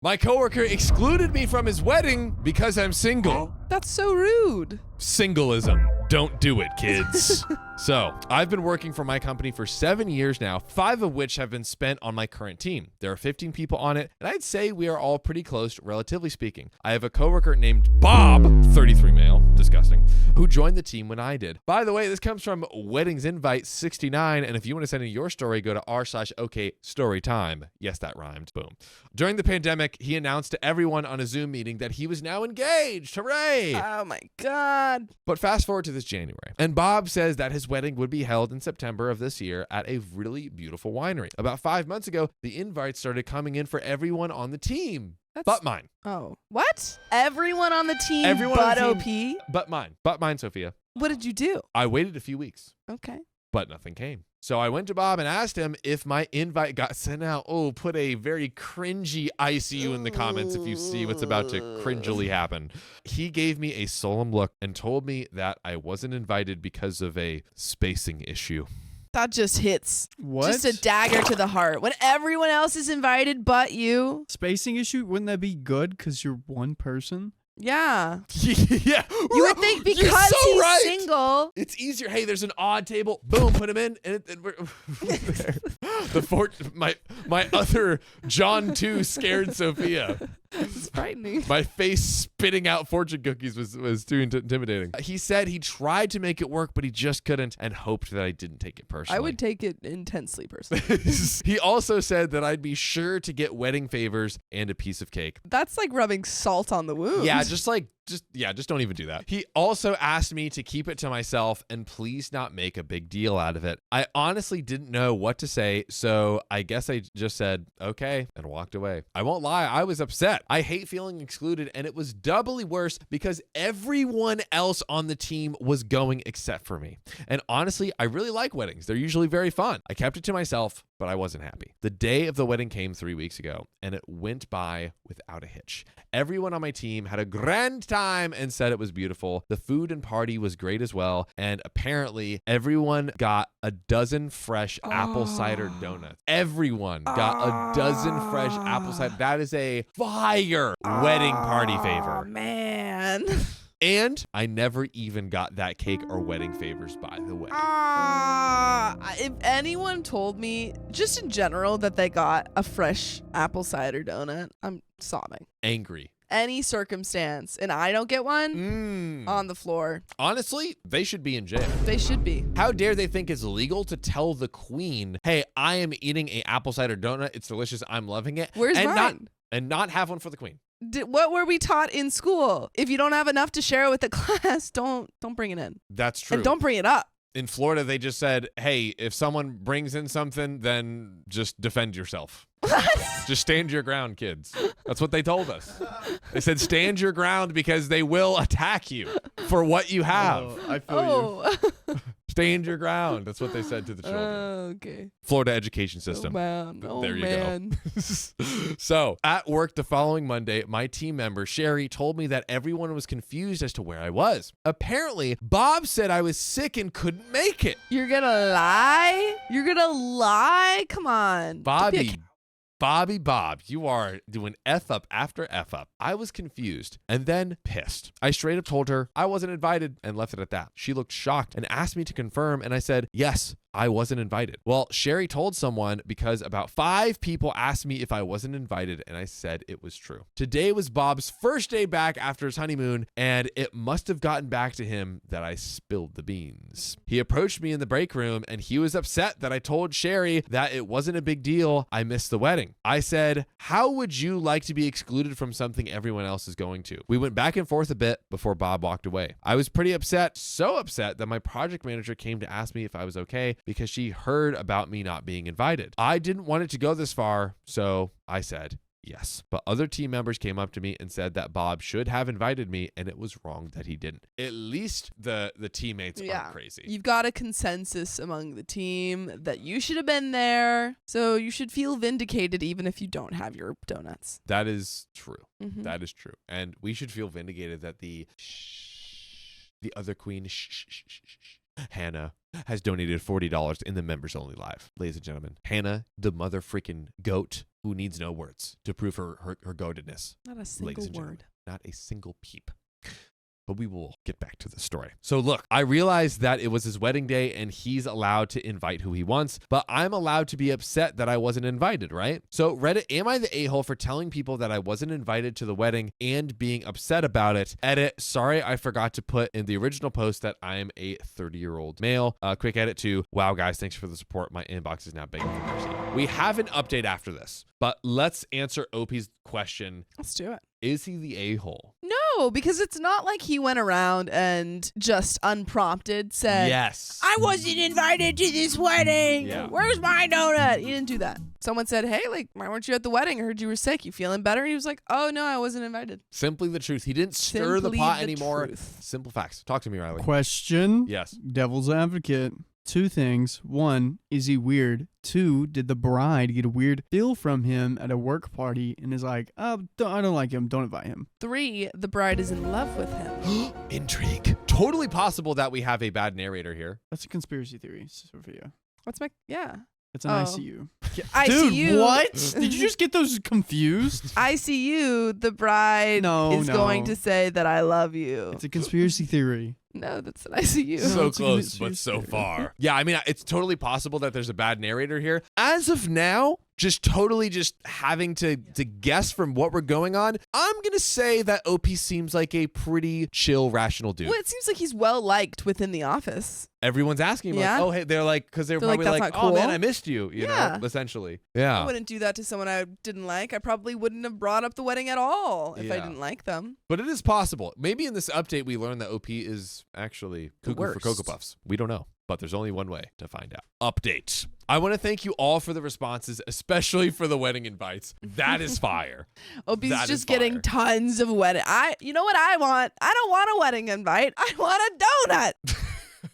My coworker excluded me from his wedding because I'm single. That's so rude. Singleism. Don't do it, kids. So, I've been working for my company for 7 years now, 5 of which have been spent on my current team. There are 15 people on it, and I'd say we are all pretty close, relatively speaking. I have a coworker named Bob, 33 male, disgusting, who joined the team when I did. By the way, this comes from Weddings Invite 69, and if you want to send in your story, go to r/OK storytime. Yes, that rhymed. Boom. During the pandemic, he announced to everyone on a Zoom meeting that he was now engaged. Hooray! Oh my God. But fast forward to this January, and Bob says that his wedding would be held in September of this year at a really beautiful winery. About 5 months ago, the invites started coming in for everyone on the team. But mine. Oh. What? Everyone on the team Everyone but on the team, OP? But mine. But mine, Sophia. What did you do? I waited a few weeks. Okay. But nothing came. So I went to Bob and asked him if my invite got sent out. Oh, put a very cringy ICU in the comments if you see what's about to cringily happen. He gave me a solemn look and told me that I wasn't invited because of a spacing issue. That just hits. What? Just a dagger to the heart. When everyone else is invited but you. Spacing issue? Wouldn't that be good because you're one person? Yeah. Yeah. You would think because he's right. single. It's easier. Hey, there's an odd table. Boom, put him in. And we're there. My other John 2 scared Sophia. It's frightening. My face spitting out fortune cookies was too intimidating. He said he tried to make it work, but he just couldn't and hoped that I didn't take it personally. I would take it intensely personally. He also said that I'd be sure to get wedding favors and a piece of cake. That's like rubbing salt on the wound. Yeah, just don't even do that. He also asked me to keep it to myself and please not make a big deal out of it. I honestly didn't know what to say, so I guess I just said, okay, and walked away. I won't lie, I was upset. I hate feeling excluded, and it was doubly worse because everyone else on the team was going except for me. And honestly, I really like weddings. They're usually very fun. I kept it to myself, but I wasn't happy. The day of the wedding came 3 weeks ago, and it went by without a hitch. Everyone on my team had a grand time and said it was beautiful. The food and party was great as well, and apparently everyone got a dozen fresh apple cider donuts. Everyone got a dozen fresh apple cider. That is a fire wedding party favor. Oh, man. And I never even got that cake or wedding favors, by the way. If anyone told me, just in general, that they got a fresh apple cider donut, I'm sobbing. Angry. Any circumstance, and I don't get one, on the floor. Honestly, they should be in jail. They should be. How dare they think it's legal to tell the queen, hey, I am eating a apple cider donut. It's delicious. I'm loving it. Where's mine? Not have one for the queen. What were we taught in school? If you don't have enough to share with the class, don't bring it in. That's true. And don't bring it up. In Florida, they just said, hey, if someone brings in something, then just defend yourself. Just stand your ground, kids. That's what they told us. They said, stand your ground because they will attack you for what you have. Oh, I feel you. Stand your ground. That's what they said to the children. Okay. Florida education system. Oh, man. There you man. go. So, at work the following Monday, my team member, Sherry, told me that everyone was confused as to where I was. Apparently, Bob said I was sick and couldn't make it. You're gonna lie? You're gonna lie? Come on. Bob, you are doing F up after F up. I was confused and then pissed. I straight up told her I wasn't invited and left it at that. She looked shocked and asked me to confirm, and I said, yes, I wasn't invited. Well, Sherry told someone because about 5 people asked me if I wasn't invited, and I said it was true. Today was Bob's first day back after his honeymoon, and it must have gotten back to him that I spilled the beans. He approached me in the break room, and he was upset that I told Sherry that it wasn't a big deal. I missed the wedding. I said, how would you like to be excluded from something everyone else is going to? We went back and forth a bit before Bob walked away. I was pretty upset, so upset that my project manager came to ask me if I was okay because she heard about me not being invited. I didn't want it to go this far, so I said yes. But other team members came up to me and said that Bob should have invited me, and it was wrong that he didn't. At least the teammates aren't crazy. You've got a consensus among the team that you should have been there, so you should feel vindicated even if you don't have your donuts. That is true. Mm-hmm. That is true. And we should feel vindicated that the other queen, Hannah, has donated $40 in the members only live. Ladies and gentlemen, Hannah, the mother freaking goat, who needs no words to prove her goatedness. Not a Ladies single and gentlemen. word. Not a single peep. But we will get back to the story. So look, I realized that it was his wedding day and he's allowed to invite who he wants, but I'm allowed to be upset that I wasn't invited, right? So Reddit, am I the a-hole for telling people that I wasn't invited to the wedding and being upset about it? Edit, sorry, I forgot to put in the original post that I am a 30-year-old male. Quick edit to, wow, guys, thanks for the support. My inbox is now begging for mercy. We have an update after this, but let's answer OP's question. Let's do it. Is he the a-hole? No, because it's not like he went around and just unprompted said, Yes. I wasn't invited to this wedding. Yeah. Where's my donut? He didn't do that. Someone said, hey, like, why weren't you at the wedding? I heard you were sick. You feeling better? And he was like, oh, no, I wasn't invited. Simply the truth. He didn't stir the Simply pot the anymore. truth. Simple facts. Talk to me, Riley. Question. Yes. Devil's advocate. 2 things. 1, is he weird? 2, did the bride get a weird feel from him at a work party and is like, oh, I don't like him. Don't invite him. 3, the bride is in love with him. Intrigue. Totally possible that we have a bad narrator here. That's a conspiracy theory, Sophia. What's my, yeah. It's an Oh. ICU. ICU. Dude, what? Did you just get those confused? ICU, the bride is going to say that I love you. It's a conspiracy theory. No, that's an ICU. No, So it's a close, conspiracy but so theory. far. Yeah, I mean, it's totally possible that there's a bad narrator here. As of now, just totally just having to guess from what we're going on, I'm going to say that OP seems like a pretty chill, rational dude. Well, it seems like he's well liked within the office. Everyone's asking him, Yeah. like, oh, hey, they're like, because they're They're like, probably "That's like, not oh, man, cool." I missed you, you Yeah. know, essentially. I Yeah. wouldn't do that to someone I didn't like. I probably wouldn't have brought up the wedding at all if I Yeah. didn't like them. But it is possible. Maybe in this update, we learned that OP is actually The cuckoo for Cocoa worst. Puffs. We don't know, but there's only one way to find out. Update. I want to thank you all for the responses, especially for the wedding invites. That is fire. Opie's That is just getting fire. tons of wedding. You know what I want? I don't want a wedding invite. I want a donut.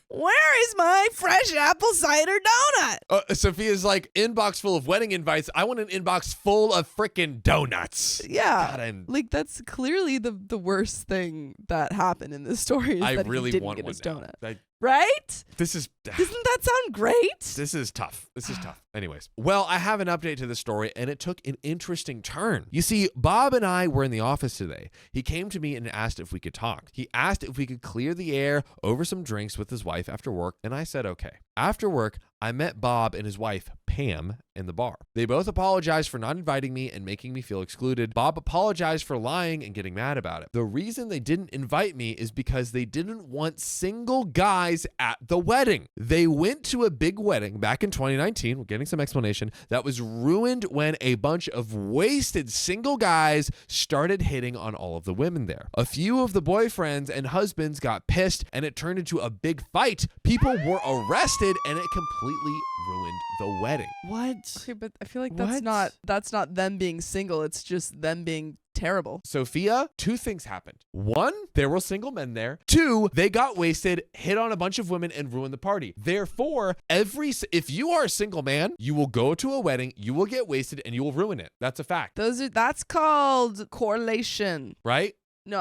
Where is my fresh apple cider donut? Sophia's like, inbox full of wedding invites. I want an inbox full of freaking donuts. Yeah. God, and Like, that's clearly the worst thing that happened in this story is I that really he didn't want get one his now. donut. Right? This is... Doesn't that sound great? This is tough. This is tough. Anyways, well, I have an update to the story, and it took an interesting turn. You see, Bob and I were in the office today. He came to me and asked if we could talk. He asked if we could clear the air over some drinks with his wife after work, and I said okay. After work, I met Bob and his wife, Pam, in the bar. They both apologized for not inviting me and making me feel excluded. Bob apologized for lying and getting mad about it. The reason they didn't invite me is because they didn't want single guys at the wedding. They went to a big wedding back in 2019, we're getting some explanation, that was ruined when a bunch of wasted single guys started hitting on all of the women there. A few of the boyfriends and husbands got pissed and it turned into a big fight. People were arrested and it completely ruined the wedding. What? Okay, but I feel like What? that's not them being single. It's just them being terrible. Sophia, 2 things happened. 1, there were single men there. 2, they got wasted, hit on a bunch of women, and ruined the party. Therefore, if you are a single man, you will go to a wedding, you will get wasted, and you will ruin it. That's a fact, That's called correlation. right? No,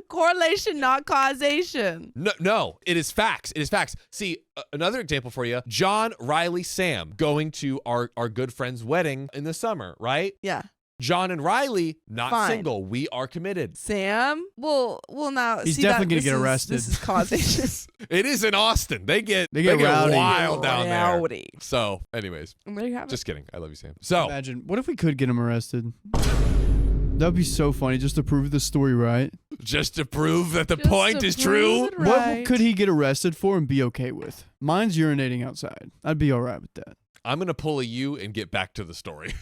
correlation, not causation. No, it is facts. It is facts. See, another example for you, John, Riley, Sam going to our good friend's wedding in the summer, right? Yeah. John and Riley, not Fine. single. We are committed. Sam? Well, now He's see definitely that, gonna get this is- arrested. This is causation. It is in Austin. They get rowdy. wild down there. Rowdy. So, anyways, And there you have just kidding. I love you, Sam. So, Imagine, what if we could get him arrested? That'd be so funny just to prove the story right. just to prove that the Just point to is prove true. it right. What could he get arrested for and be okay with? Mine's urinating outside. I'd be all right with that. I'm going to pull a U and get back to the story.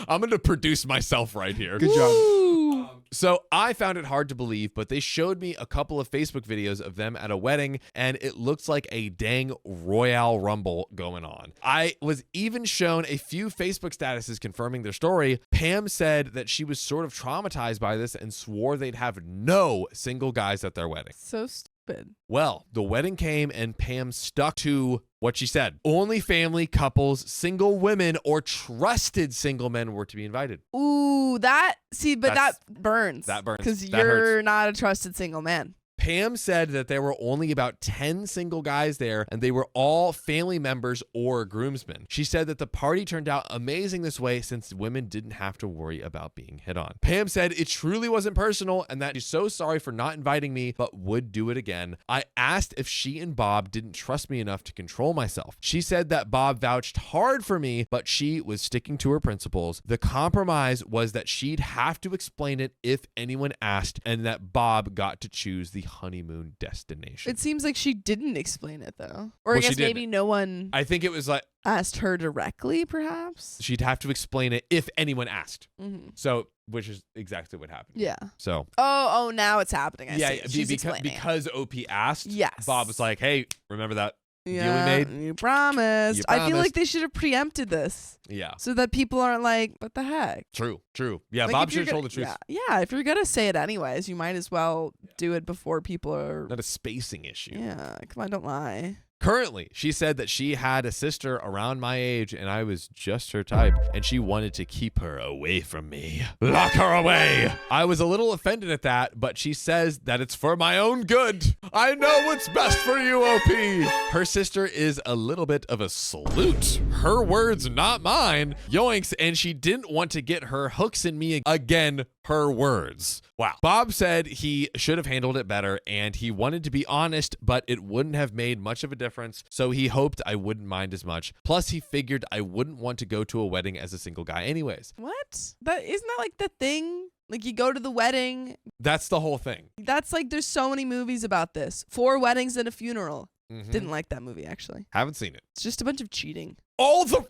I'm going to produce myself right here. Good job. Woo! So I found it hard to believe, but they showed me a couple of Facebook videos of them at a wedding, and it looks like a dang Royale Rumble going on. I was even shown a few Facebook statuses confirming their story. Pam said that she was sort of traumatized by this and swore they'd have no single guys at their wedding. So stupid. Well, the wedding came and Pam stuck to what she said. Only family, couples, single women, or trusted single men were to be invited. Ooh, that That's- that burns. that burns. Because That you're hurts. not a trusted single man. Pam said that there were only about 10 single guys there, and they were all family members or groomsmen. She said that the party turned out amazing this way since women didn't have to worry about being hit on. Pam said it truly wasn't personal and that she's so sorry for not inviting me, but would do it again. I asked if she and Bob didn't trust me enough to control myself. She said that Bob vouched hard for me, but she was sticking to her principles. The compromise was that she'd have to explain it if anyone asked, and that Bob got to choose the honeymoon destination. It seems like she didn't explain it though. Or Well, I she guess maybe didn't. no one I think it was like asked her directly, perhaps. she'd have to explain it if anyone asked. Mm-hmm. So, which is exactly what happened. Yeah. So, Oh, now it's happening. I yeah, see. She's explaining it. because OP asked, Yes. Bob was like, hey, remember that deal we Yeah, made? you promised. You I feel promised. like they should have preempted this Yeah. so that people aren't like, what the heck? True. Yeah, Like, Bob if you're should have told the gonna- truth. Yeah, if you're going to say it anyways, you might as well do it before people are. Not a spacing issue. Yeah, come on, don't lie. Currently, she said that she had a sister around my age and I was just her type, and she wanted to keep her away from me. Lock her away! I was a little offended at that, but she says that it's for my own good. I know what's best for you, OP. Her sister is a little bit of a salute. Her words, not mine. Yoinks, and she didn't want to get her hooks in me again. Her words. Wow. Bob said he should have handled it better and he wanted to be honest, but it wouldn't have made much of a difference, so he hoped I wouldn't mind as much. Plus, he figured I wouldn't want to go to a wedding as a single guy anyways. What? That isn't that like the thing? Like you go to the wedding. That's the whole thing. That's like there's so many movies about this. 4 weddings and a funeral. Mhm. Didn't like that movie actually. Haven't seen it. It's just a bunch of cheating. All the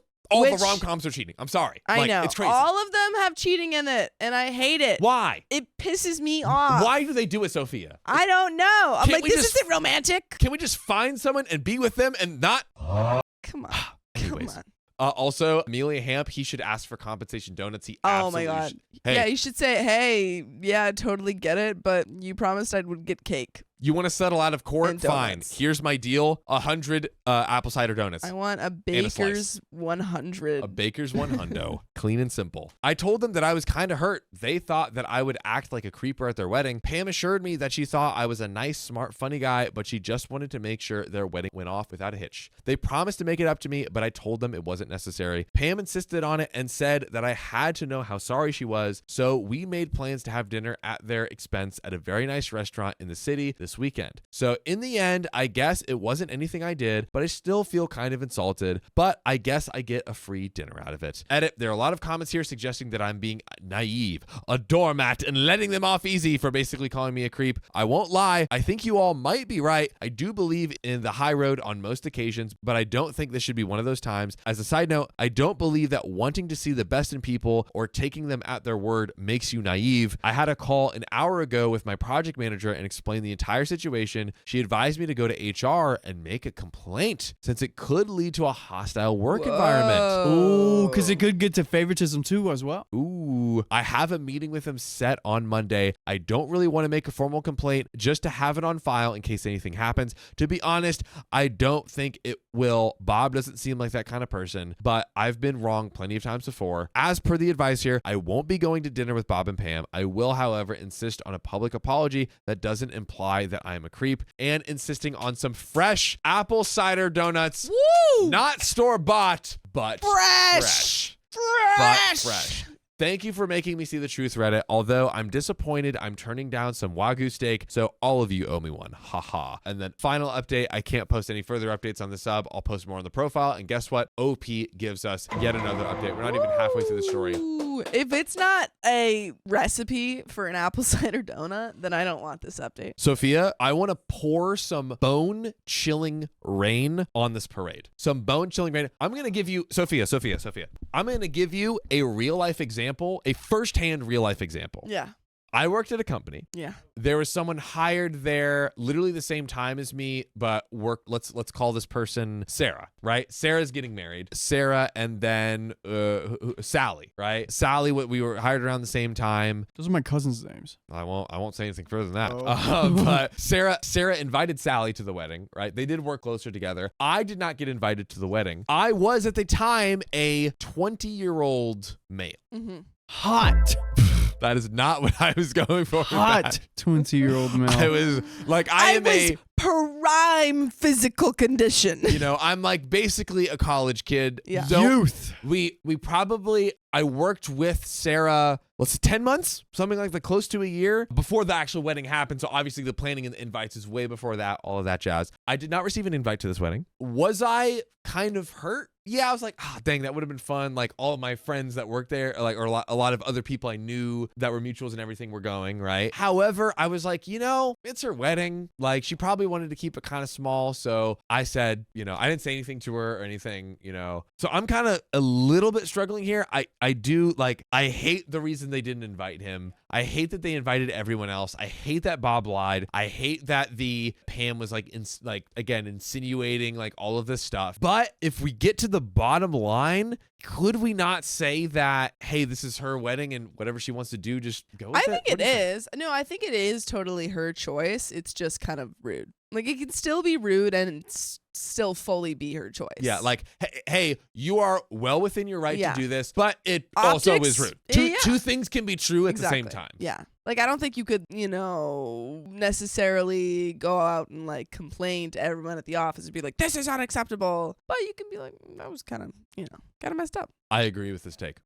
Which- rom-coms are cheating. I'm sorry. I Like, know. It's crazy. All of them have cheating in it, and I hate it. Why? It pisses me off. Why do they do it, Sophia? I don't know. I'm Can't like, we this just- isn't romantic. Can we just find someone and be with them and not? Come on. Anyways. Come on. Also, Amelia Hamp, he should ask for compensation donuts. He Oh my absolutely god. should. Hey, Yeah, you should say, hey, yeah, I totally get it, but you promised I would get cake. you want to settle out of court? And Fine. donuts. Here's my deal: 100 apple cider donuts. I want a a Baker's slice. 100. A Baker's one hundo. Clean and simple. I told them that I was kind of hurt. They thought that I would act like a creeper at their wedding. Pam assured me that she thought I was a nice, smart, funny guy, but she just wanted to make sure their wedding went off without a hitch. They promised to make it up to me, but I told them it wasn't necessary. Pam insisted on it and said that I had to know how sorry she was, so we made plans to have dinner at their expense at a very nice restaurant in the city this weekend. So in the end, I guess it wasn't anything I did, but I still feel kind of insulted, but I guess I get a free dinner out of it. Edit, there are a lot of comments here suggesting that I'm being naive, a doormat, and letting them off easy for basically calling me a creep. I won't lie, I think you all might be right. I do believe in the high road on most occasions, but I don't think this should be one of those times. As a side note, I don't believe that wanting to see the best in people or taking them at their word makes you naive. I had a call an hour ago with my project manager and explained the entire situation. She advised me to go to HR and make a complaint since it could lead to a hostile work environment. Ooh, because it could get to favoritism too as well. Ooh, I have a meeting with him set on Monday. I don't really want to make a formal complaint, just to have it on file in case anything happens. To be honest, I don't think it will. Bob doesn't seem like that kind of person, but I've been wrong plenty of times before. As per the advice here, I won't be going to dinner with Bob and Pam. I will, however, insist on a public apology that doesn't imply that I am a creep, and insisting on some fresh apple cider donuts. Woo! Not store-bought, but Fresh. but fresh. Thank you for making me see the truth, Reddit. Although I'm disappointed, I'm turning down some Wagyu steak, so all of you owe me one. Haha. And then final update, I can't post any further updates on the sub. I'll post more on the profile. And guess what? OP gives us yet another update. We're not even halfway through the story. Ooh, if it's not a recipe for an apple cider donut, then I don't want this update. Sophia, I want to pour some bone-chilling rain on this parade. Some bone-chilling rain. I'm going to give you, Sophia. I'm going to give you a real-life example, a first-hand real-life example. Yeah. I worked at a company. Yeah. There was someone hired there literally the same time as me, but let's call this person Sarah, right? Sarah's getting married. Sarah and then Sally, right? Sally, we were hired around the same time. Those are my cousins' names. I won't say anything further than that. Oh. But Sarah invited Sally to the wedding, right? They did work closer together. I did not get invited to the wedding. I was at the time a 20-year-old male. Mm-hmm. Hot. That is not what I was going for. with Hot that. 20-year-old male. I was like, I am was prime physical condition. I'm like basically a college kid. Yeah. Youth. I worked with Sarah, 10 months? Something like that, close to a year before the actual wedding happened. So obviously the planning and the invites is way before that, all of that jazz. I did not receive an invite to this wedding. Was I kind of hurt? Yeah, I was like, dang, that would have been fun. Like all of my friends that worked there, or a lot of other people I knew that were mutuals and everything were going, right? However, I was like, it's her wedding. Like she probably wanted to keep it kind of small. So I said, I didn't say anything to her or anything, So I'm kind of a little bit struggling here. I hate the reason they didn't invite him. I hate that they invited everyone else. I hate that Bob lied. I hate that the Pam was insinuating like all of this stuff. But if we get to the bottom line, could we not say that, hey, this is her wedding and whatever she wants to do, just go with it? I think it is. No, I think it is totally her choice. It's just kind of rude. Like it can still be rude and still fully be her choice. Yeah, like, hey, you are well within your right Yeah. to do this, but it Optics, also is rude. yeah. Two things can be true at Exactly. the same time. Yeah. Like I don't think you could, necessarily go out and like complain to everyone at the office and be like, this is unacceptable. But you can be like, that was kind of, kind of messed up. I agree with this take.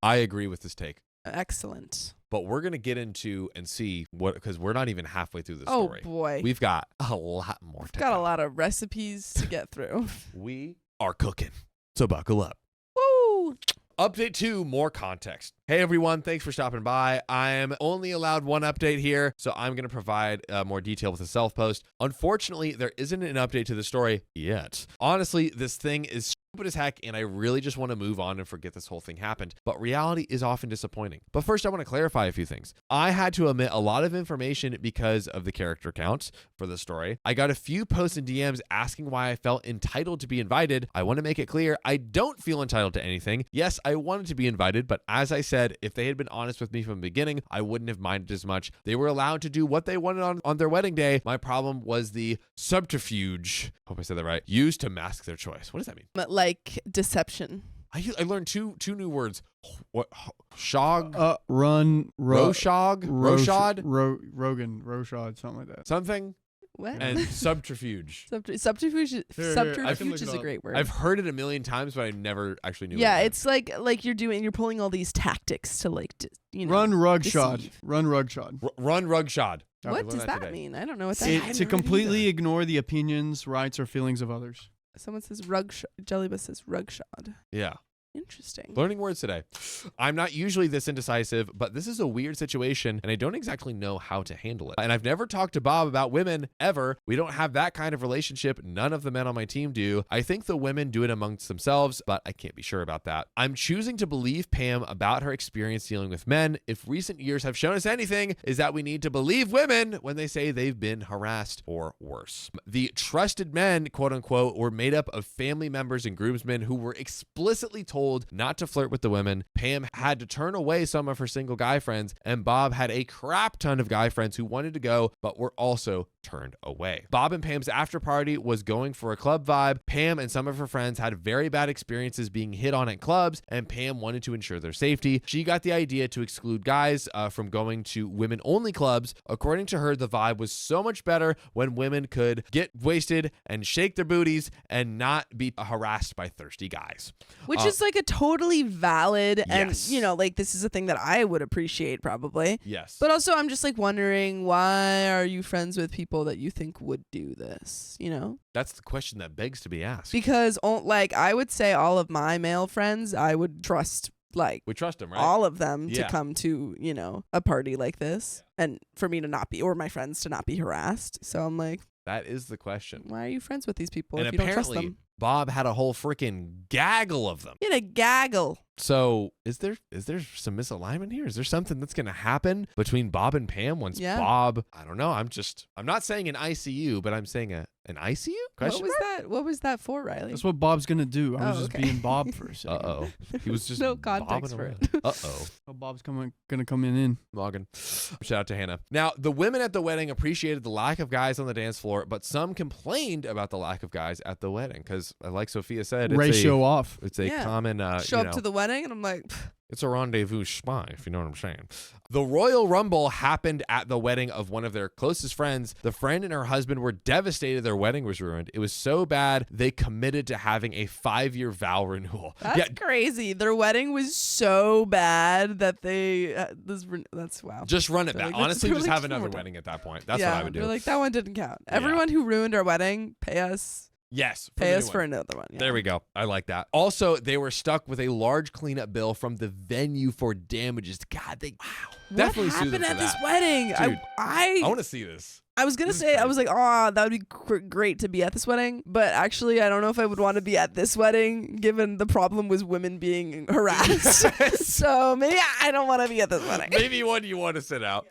Excellent. But we're going to get into and see because we're not even halfway through the Oh story. boy. We've got a lot more to Got a go. lot of recipes to get through. We are cooking. So buckle up. Woo! Update 2, more context. Hey everyone, thanks for stopping by. I'm only allowed one update here, so I'm going to provide more detail with a self-post. Unfortunately, there isn't an update to the story yet. Honestly, this thing is stupid as heck, and I really just want to move on and forget this whole thing happened. But reality is often disappointing. But first, I want to clarify a few things. I had to omit a lot of information because of the character counts for the story. I got a few posts and DMs asking why I felt entitled to be invited. I want to make it clear, I don't feel entitled to anything. Yes, I wanted to be invited, but as I said, if they had been honest with me from the beginning, I wouldn't have minded as much. They were allowed to do what they wanted on their wedding day. My problem was the subterfuge, hope I said that right, used to mask their choice. What does that mean? But like deception. I learned two new words. What? Shog? Roshad, Roshad? Roshad, something like that. Something? What? And subterfuge. Subterfuge I can look is it a up. great word. I've heard it a million times, but I never actually knew yeah, what it it's like you're pulling all these tactics to like Run rugshot. deceive. Run rugshot. meant. Run rugshod. I What learned does that today. mean? I don't know what that I means. To never knew completely that. ignore the opinions, rights, or feelings of others. Someone says Jellybus says rugshod. Yeah. Interesting. Learning words today. I'm not usually this indecisive, but this is a weird situation and I don't exactly know how to handle it. And I've never talked to Bob about women ever. We don't have that kind of relationship. None of the men on my team do. I think the women do it amongst themselves, but I can't be sure about that. I'm choosing to believe Pam about her experience dealing with men. If recent years have shown us anything, is that we need to believe women when they say they've been harassed or worse. The trusted men, quote unquote, were made up of family members and groomsmen who were explicitly told not to flirt with the women. Pam had to turn away some of her single guy friends, and Bob had a crap ton of guy friends who wanted to go, but were also turned away. Bob and Pam's after party was going for a club vibe. Pam and some of her friends had very bad experiences being hit on at clubs, and Pam wanted to ensure their safety. She got the idea to exclude guys from going to women-only clubs. According to her, the vibe was so much better when women could get wasted and shake their booties and not be harassed by thirsty guys. Which is like a totally valid and Yes. like this is a thing that I would appreciate probably. Yes. But also I'm just like wondering, why are you friends with people that you think would do this, That's the question that begs to be asked. Because like I would say all of my male friends I would trust like We trust him, right? all of them Yeah. to come to, a party like this and for me to not be, or my friends to not be harassed. So I'm like, That is the question. why are you friends with these people And if you don't trust apparently, them? Bob had a whole freaking gaggle of them. In a gaggle. So is there some misalignment here? Is there something that's going to happen between Bob and Pam once Yeah. Bob, I don't know. I'm not saying an ICU, but I'm saying an ICU? Question What was that for, Riley? That's what Bob's gonna do. I was Oh, just okay. being Bob for a second. Uh-oh. He was just No context bobbing for around. it. Uh-oh. Oh, Bob's gonna come in. Logging. Shout out to Hannah. Now, the women at the wedding appreciated the lack of guys on the dance floor, but some complained about the lack of guys at the wedding because, like Sophia said, Ratio off. it's a Yeah. common Show up to the wedding and I'm like, It's a rendezvous spy, if you know what I'm saying. The Royal Rumble happened at the wedding of one of their closest friends. The friend and her husband were devastated their wedding was ruined. It was so bad, they committed to having a 5-year vow renewal. That's crazy. Their wedding was so bad that they, that's wow. Just run it back. Like, Honestly, just have another more wedding at that point. That's what I would do. They're like, that one didn't count. Everyone who ruined our wedding, pay us. Yes. Pay us for another one. Yeah. There we go. I like that. Also, they were stuck with a large cleanup bill from the venue for damages. God, What definitely sue them happened for at this that. wedding? Dude, I want to see this. I was gonna say, I was like, oh, that would be great to be at this wedding, but actually, I don't know if I would want to be at this wedding, given the problem was women being harassed. So maybe I don't want to be at this wedding. Maybe one you want to sit out.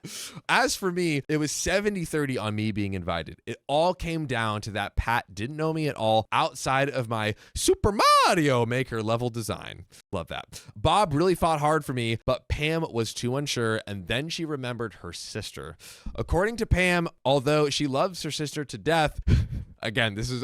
As for me, it was 70-30 on me being invited. It all came down to that Pat didn't know me at all outside of my Super Mario Maker level design. Love that. Bob really fought hard for me, but Pam was too unsure, and then she remembered her sister. According to Pam, although she loves her sister to death, again, this is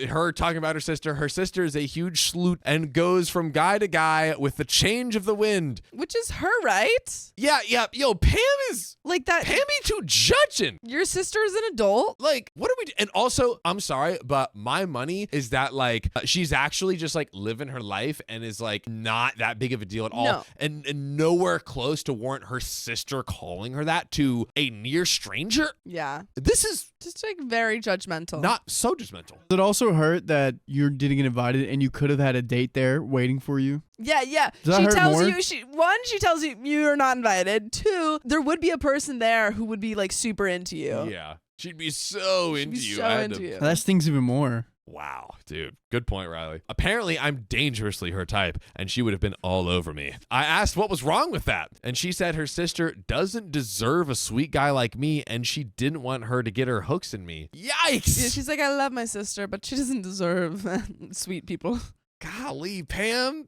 her talking about her sister. Her sister is a huge sloot and goes from guy to guy with the change of the wind. Which is her, right? Yeah. Yo, Pam is like that. Pam be too judging. Your sister is an adult. Like, what are we? And also, I'm sorry, but my money is that like she's actually just like living her life and is like not that big of a deal at all, No. and nowhere close to warrant her sister calling her that to a near stranger. Yeah. This is Just like very judgmental. not so judgmental. Does it also hurt that you didn't get invited and you could have had a date there waiting for you? Yeah. Does that She hurt tells more? you, she tells you you're not invited. 2, there would be a person there who would be like super into you. Yeah, she'd be so She'd into be you. so I had into to- you. That stings even more. Wow, dude. Good point, Riley. Apparently, I'm dangerously her type, and she would have been all over me. I asked what was wrong with that, and she said her sister doesn't deserve a sweet guy like me, and she didn't want her to get her hooks in me. Yikes! Yeah, she's like, I love my sister, but she doesn't deserve sweet people. Golly, Pam,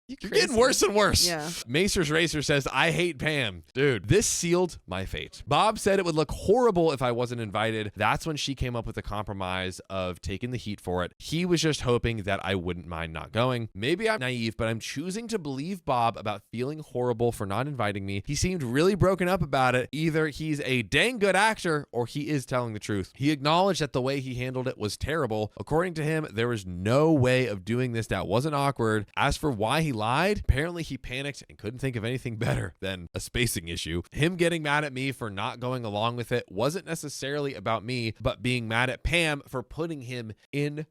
you're crazy. getting worse and worse. Yeah. Macer's Racer says, I hate Pam. Dude, this sealed my fate. Bob said it would look horrible if I wasn't invited. That's when she came up with a compromise of taking the heat for it. He was just hoping that I wouldn't mind not going. Maybe I'm naive, but I'm choosing to believe Bob about feeling horrible for not inviting me. He seemed really broken up about it. Either he's a dang good actor or he is telling the truth. He acknowledged that the way he handled it was terrible. According to him, there was no way of doing this that wasn't awkward. As for why he lied, apparently he panicked and couldn't think of anything better than a spacing issue. Him getting mad at me for not going along with it wasn't necessarily about me, but being mad at Pam for putting him in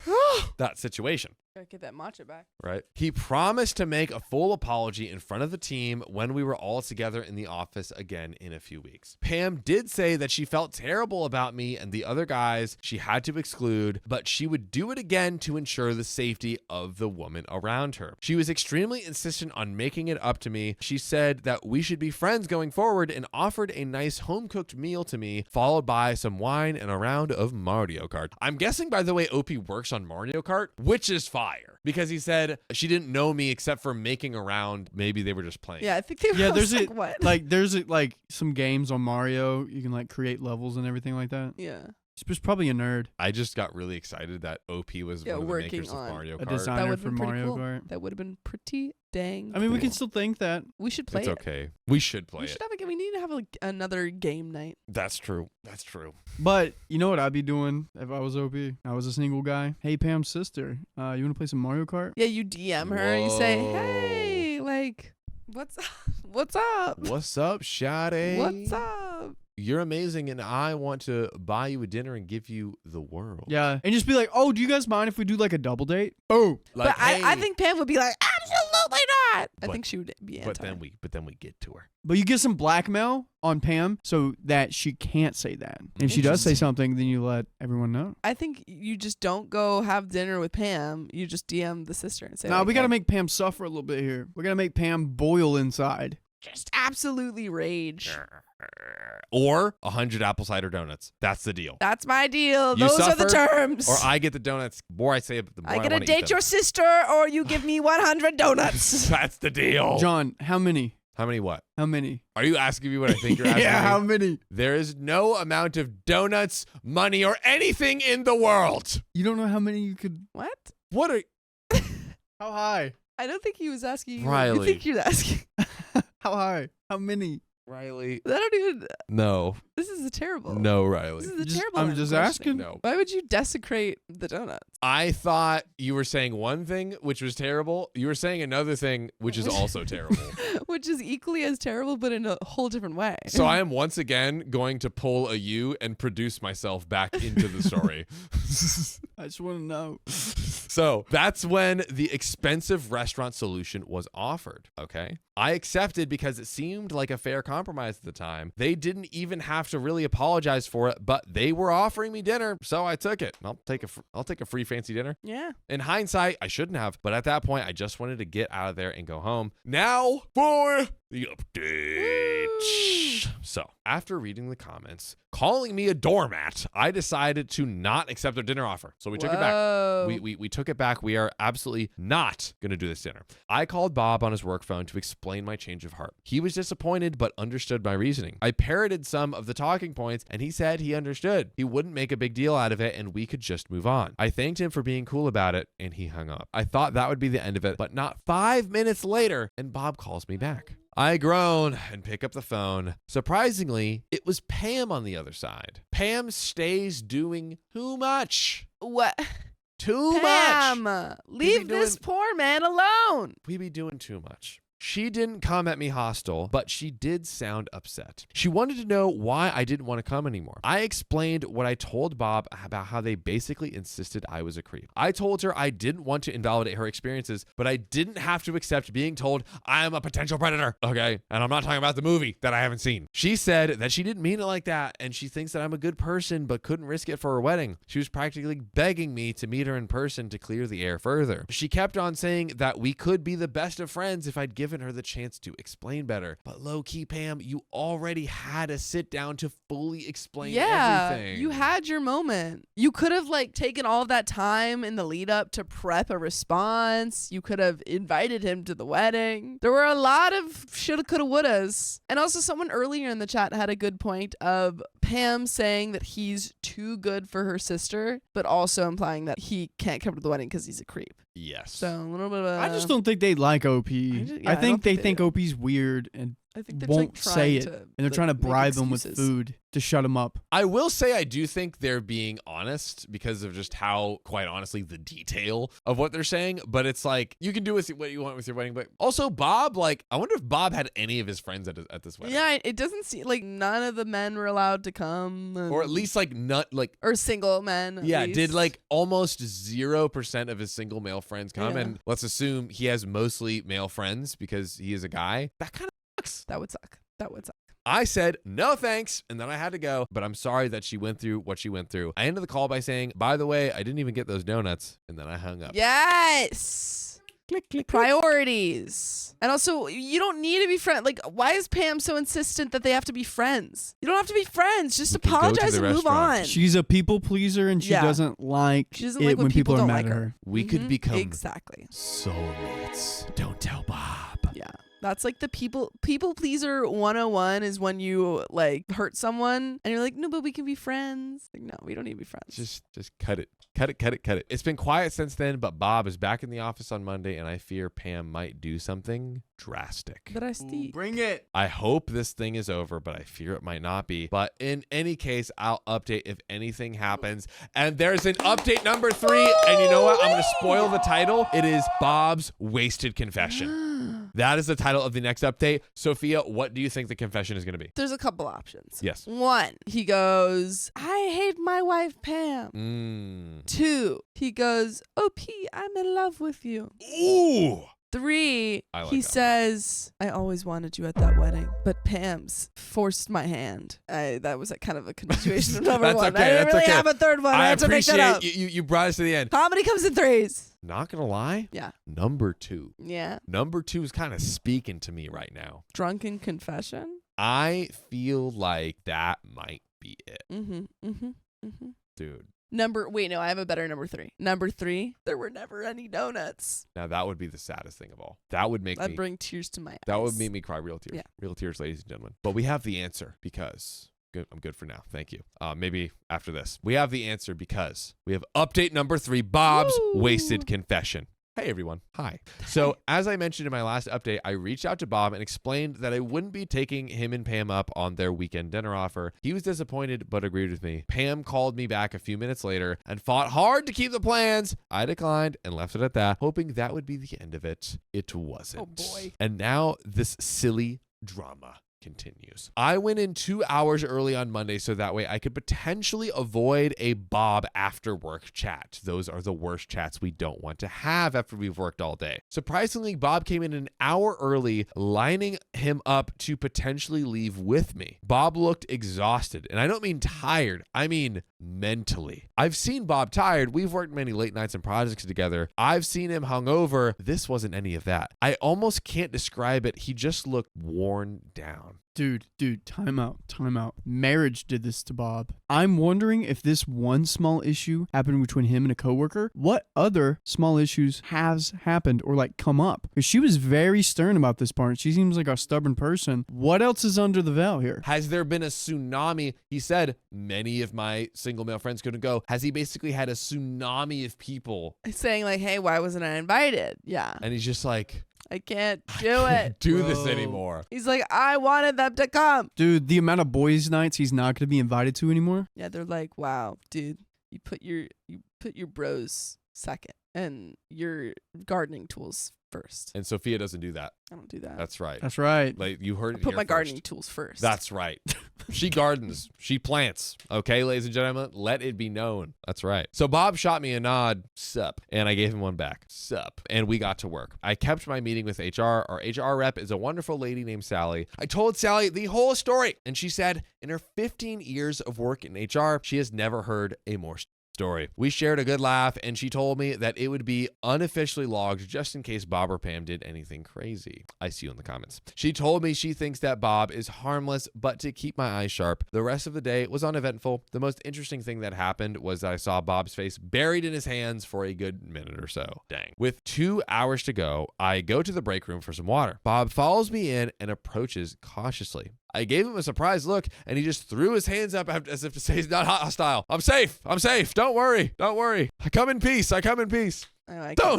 that situation. Gotta get that matcha back. Right. He promised to make a full apology in front of the team when we were all together in the office again in a few weeks. Pam did say that she felt terrible about me and the other guys she had to exclude, but she would do it again to ensure the safety of the woman around her. She was extremely insistent on making it up to me. She said that we should be friends going forward and offered a nice home-cooked meal to me, followed by some wine and a round of Mario Kart. I'm guessing, by the way, OP works on Mario Kart, which is fire, because he said she didn't know me except for making around. Maybe they were just playing. Yeah, I think they were. Yeah, there's like, what? there's some games on Mario. You can like create levels and everything like that. Yeah. He's probably a nerd. I just got really excited that OP was one of the working makers of on Mario a Kart. designer would've for been pretty Mario cool. Kart. That would have been pretty dang. I mean, we cool. can still think that. We should play It's it. okay. We should play We it. should have we need to have another game night. That's true. That's true. But you know what I'd be doing if I was OP? I was a single guy. Hey, Pam's sister, you want to play some Mario Kart? Yeah, you DM her and you say, Whoa. "Hey, like, what's what's up? What's up, Shade? What's up?" You're amazing, and I want to buy you a dinner and give you the world. Yeah, and just be like, oh, do you guys mind if we do like a double date? Oh, Like, But I hey. think Pam would be like, "Absolutely not." I But- think she would be anti. But then we get to her. but you get some blackmail on Pam so that she can't say that. And if she does say something, then you let everyone know. I think you just don't go have dinner with Pam. You just DM the sister and say, Nah, like, we got to "Hey." make Pam suffer a little bit here. We got to make Pam boil inside. Just absolutely rage. Or 100 apple cider donuts. That's the deal. That's my deal. You Those are the suffer, terms. Or I get the donuts. The more I say it, the more I I get want to to eat date them. your sister, or you give me 100 donuts. That's the deal. John, how many? How many what? How many? Are you asking me what I think you're asking Yeah, me? how many? There is no amount of donuts, money, or anything in the world. You don't know how many you could. What? What are... How high? I don't think he was asking you. Riley. You think you're asking. How high? How many? Riley. I don't even. No. This is a terrible. No, Riley. This is a Just- terrible. I'm line of just questioning. asking. No. Why would you desecrate the donuts? I thought you were saying one thing, which was terrible. You were saying another thing, which is also terrible. Which is equally as terrible, but in a whole different way. So I am once again going to pull a U and produce myself back into the story. I just want to know. So that's when the expensive restaurant solution was offered. Okay. I accepted because it seemed like a fair compromise at the time. They didn't even have to really apologize for it, but they were offering me dinner, so I took it. I'll take a free fancy dinner. Yeah. In hindsight, I shouldn't have, but at that point, I just wanted to get out of there and go home. Now for the update. So, after reading the comments, calling me a doormat, I decided to not accept their dinner offer. So we took it back. Whoa. We took it back. We are absolutely not going to do this dinner. I called Bob on his work phone to explain my change of heart. He was disappointed, but understood my reasoning. I parroted some of the talking points, and he said he understood. He wouldn't make a big deal out of it, and we could just move on. I thanked him for being cool about it, and he hung up. I thought that would be the end of it, but not 5 minutes later, and Bob calls me back. I groan and pick up the phone. Surprisingly, it was Pam on the other side. Pam stays doing too much. What? Too much. Pam, leave this poor man alone. We be doing too much. She didn't come at me hostile, but she did sound upset. She wanted to know why I didn't want to come anymore. I explained what I told Bob about how they basically insisted I was a creep. I told her I didn't want to invalidate her experiences, but I didn't have to accept being told I am a potential predator, okay? And I'm not talking about the movie that I haven't seen. She said that she didn't mean it like that, and she thinks that I'm a good person, but couldn't risk it for her wedding. She was practically begging me to meet her in person to clear the air further. She kept on saying that we could be the best of friends if I'd given her the chance to explain better. But low-key, Pam, you already had a sit down to fully explain everything. You had your moment. You could have taken all of that time in the lead up to prep a response. You could have invited him to the wedding. There were a lot of shoulda, coulda, wouldas. And also someone earlier in the chat had a good point of Pam saying that he's too good for her sister, but also implying that he can't come to the wedding because he's a creep. Yes. So a little bit of a... I just don't think they like OP. I think they think OP's weird and I think they're won't trying say it, to, and they're trying to make bribe him with excuses. food to shut him up. I will say I do think they're being honest because of just how, quite honestly, the detail of what they're saying. But it's like, you can do what you want with your wedding. But also Bob, I wonder if Bob had any of his friends at this wedding. Yeah, it doesn't seem like none of the men were allowed to come. Or at least or single men. At yeah, least. did almost 0% of his single male friends come? Yeah. And let's assume he has mostly male friends because he is a guy. That kind of sucks. That would suck. That would suck. I said, no thanks, and then I had to go, but I'm sorry that she went through what she went through. I ended the call by saying, by the way, I didn't even get those donuts, and then I hung up. Yes! Click, click, click. Priorities. And also, you don't need to be friends. Why is Pam so insistent that they have to be friends? You don't have to be friends. Just We can go to apologize the and move restaurant. on. She's a people pleaser, and she Yeah. doesn't like She doesn't it like when people are don't mad like at her. her. We could become Exactly. soulmates. Don't tell Bob. Yeah. That's the people pleaser 101 is when you hurt someone and you're like, no, but we can be friends. No, we don't need to be friends. Just cut it. Cut it. It's been quiet since then, but Bob is back in the office on Monday, and I fear Pam might do something drastic. But I see. Bring it. I hope this thing is over, but I fear it might not be. But in any case, I'll update if anything happens. And there's an update number 3. And you know what? I'm going to spoil the title. It is Bob's Wasted Confession. That is the title of the next update. Sophia, what do you think the confession is going to be? There's a couple options. Yes. 1, he goes, I hate my wife, Pam. 2, he goes, OP, I'm in love with you. Ooh. 3, I like he that. says, I always wanted you at that wedding, but Pam's forced my hand. That was kind of a continuation of number That's 1. okay, I didn't that's really okay. have a third one. I had to make that up. appreciate you brought us to the end. Comedy comes in 3s. Not going to lie. Yeah. Number 2. Yeah. Number 2 is kind of speaking to me right now. Drunken confession. I feel like that might be it, dude. I have a better number 3. Number 3, there were never any donuts. Now that would be the saddest thing of all. That would make That'd me bring tears to my eyes. that would make me cry real tears. Yeah. Real tears, ladies and gentlemen. But we have the answer because I'm good for now. Thank you. Maybe after this. We have the answer because we have update number 3, Bob's Woo. wasted confession. Hey everyone. Hi. So as I mentioned in my last update, I reached out to Bob and explained that I wouldn't be taking him and Pam up on their weekend dinner offer. He was disappointed, but agreed with me. Pam called me back a few minutes later and fought hard to keep the plans. I declined and left it at that, hoping that would be the end of it. It wasn't. Oh boy. And now this silly drama continues. I went in 2 hours early on Monday so that way I could potentially avoid a Bob after work chat. Those are the worst chats we don't want to have after we've worked all day. Surprisingly, Bob came in an hour early, lining him up to potentially leave with me. Bob looked exhausted, and I don't mean tired, I mean mentally. I've seen Bob tired. We've worked many late nights and projects together. I've seen him hungover. This wasn't any of that. I almost can't describe it. He just looked worn down. Dude, time out. Marriage did this to Bob. I'm wondering if this one small issue happened between him and a coworker. What other small issues has happened or like come up? Because she was very stern about this part. She seems like a stubborn person. What else is under the veil here? Has there been a tsunami? He said many of my single male friends couldn't go. Has he basically had a tsunami of people? Saying like, hey, why wasn't I invited? Yeah. And he's just like, I can't do it. do this anymore. He's like, I wanted them to come. Dude, the amount of boys' nights he's not going to be invited to anymore. Yeah, they're like, wow, dude, you put your bros second and your gardening tools first. And Sophia doesn't do that. I don't do that. That's right. That's right. Like you heard I it put here my first. gardening tools first. That's right. She gardens. She plants. Okay, ladies and gentlemen, let it be known. That's right. So Bob shot me a nod, sup, and I gave him one back, sup, and we got to work. I kept my meeting with HR. Our HR rep is a wonderful lady named Sally. I told Sally the whole story, and she said in her 15 years of work in HR, she has never heard a more story. We shared a good laugh, and she told me that it would be unofficially logged just in case Bob or Pam did anything crazy. I see you in the comments. She told me she thinks that Bob is harmless, but to keep my eyes sharp. The rest of the day was uneventful. The most interesting thing that happened was that I saw Bob's face buried in his hands for a good minute or so. Dang. With 2 hours to go, I go to the break room for some water. Bob follows me in and approaches cautiously. I gave him a surprised look, and he just threw his hands up as if to say he's not hostile. I'm safe. Don't worry. I come in peace. Oh, I can't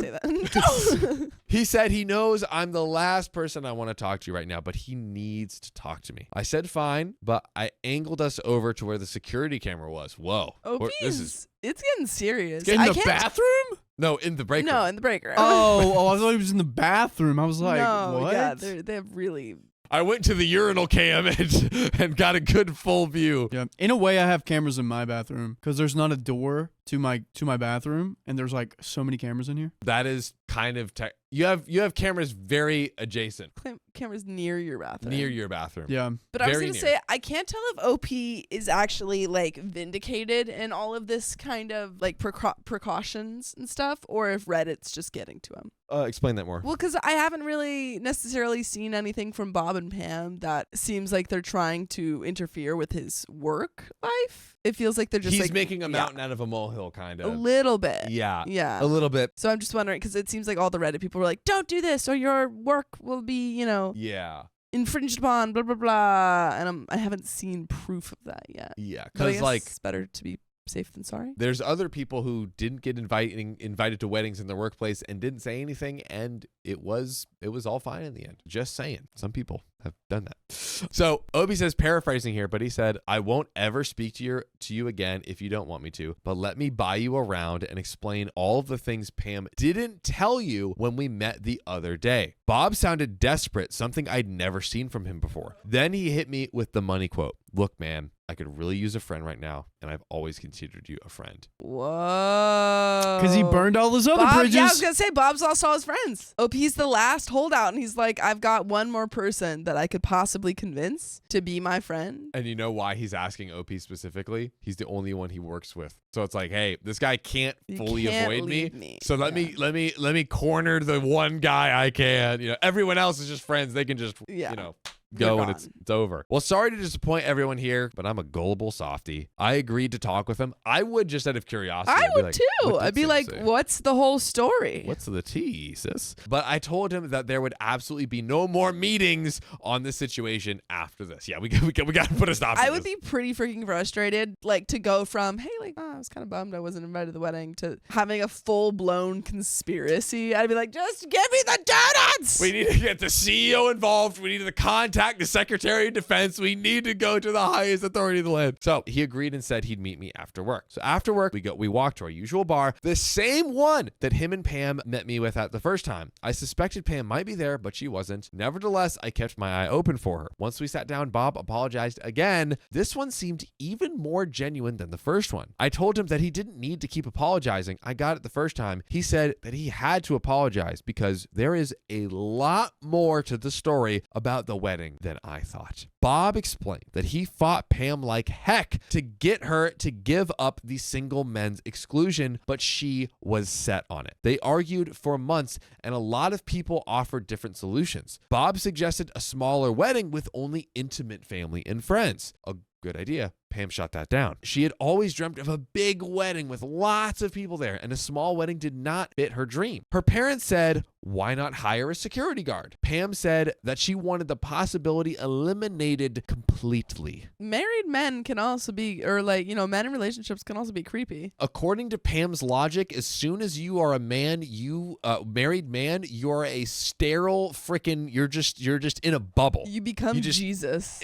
say that. No. He said he knows I'm the last person I want to talk to right now, but he needs to talk to me. I said fine, but I angled us over to where the security camera was. Whoa. It's getting serious. In the bathroom? No, in the break room. No, in the break room. Oh, I thought he was in the bathroom. I was like, no, what? yeah, they have really. I went to the urinal cam and got a good full view. Yeah. In a way, I have cameras in my bathroom because there's not a door to my bathroom, and there's like so many cameras in here. That is kind of you have cameras very adjacent. Cameras near your bathroom. Near your bathroom. Yeah. But I was Very going to near. say, I can't tell if OP is actually like vindicated in all of this kind of like precautions and stuff, or if Reddit's just getting to him. Explain that more. Well, because I haven't really necessarily seen anything from Bob and Pam that seems like they're trying to interfere with his work life. It feels like they're just He's like making a mountain out of a molehill, kind a of. little bit. Yeah. Yeah. A little bit. So I'm just wondering, because it seems like all the Reddit people were like, don't do this or your work will be, Yeah. infringed upon, blah, blah, blah. And I haven't seen proof of that yet. Yeah. But I Because, guess like, it's better to be safe than sorry. there's other people who didn't get invited to weddings in their workplace and didn't say anything, and it was all fine in the end. Just saying. Some people have done that. So Obi says, paraphrasing here, but he said, I won't ever speak to you again if you don't want me to, but let me buy you around and explain all of the things Pam didn't tell you when we met the other day. Bob sounded desperate, something I'd never seen from him before. Then he hit me with the money quote. Look, man, I could really use a friend right now, and I've always considered you a friend. Whoa. Because he burned all his other bridges. Yeah, I was going to say, Bob's lost all his friends. OP's the last holdout, and he's like, I've got one more person that I could possibly convince to be my friend. And you know why he's asking OP specifically? He's the only one he works with. So it's like, hey, this guy can't fully avoid me. So let me corner the one guy I can. Everyone else is just friends. They can just, go You're and it's over. Well, sorry to disappoint everyone here, but I'm a gullible softie. I agreed to talk with him. I would just out of curiosity. I I'd be would like, too. "What did I'd be Sam like, say? what's the whole story? What's the tea, sis?" But I told him that there would absolutely be no more meetings on this situation after this. Yeah, we got to put a stop to I this. would be pretty freaking frustrated, like to go from, hey, like, I was kind of bummed I wasn't invited to the wedding, to having a full-blown conspiracy. I'd be like, just give me the donuts! We need to get the CEO involved. We need to contact the Secretary of Defense. We need to go to the highest authority of the land. So he agreed and said he'd meet me after work. So after work, we walked to our usual bar, the same one that him and Pam met me with at the first time. I suspected Pam might be there, but she wasn't. Nevertheless, I kept my eye open for her. Once we sat down, Bob apologized again. This one seemed even more genuine than the first one. I told him that he didn't need to keep apologizing. I got it the first time. He said that he had to apologize because there is a lot more to the story about the wedding than I thought. Bob explained that he fought Pam like heck to get her to give up the single men's exclusion, but she was set on it. They argued for months, and a lot of people offered different solutions. Bob suggested a smaller wedding with only intimate family and friends. A good idea. Pam shot that down. She had always dreamt of a big wedding with lots of people there, and a small wedding did not fit her dream. Her parents said, why not hire a security guard? Pam said that she wanted the possibility eliminated completely. Married men can also be, or like, men in relationships can also be creepy. According to Pam's logic, as soon as you are a man, married man, you're a sterile frickin', you're just in a bubble. You become Jesus.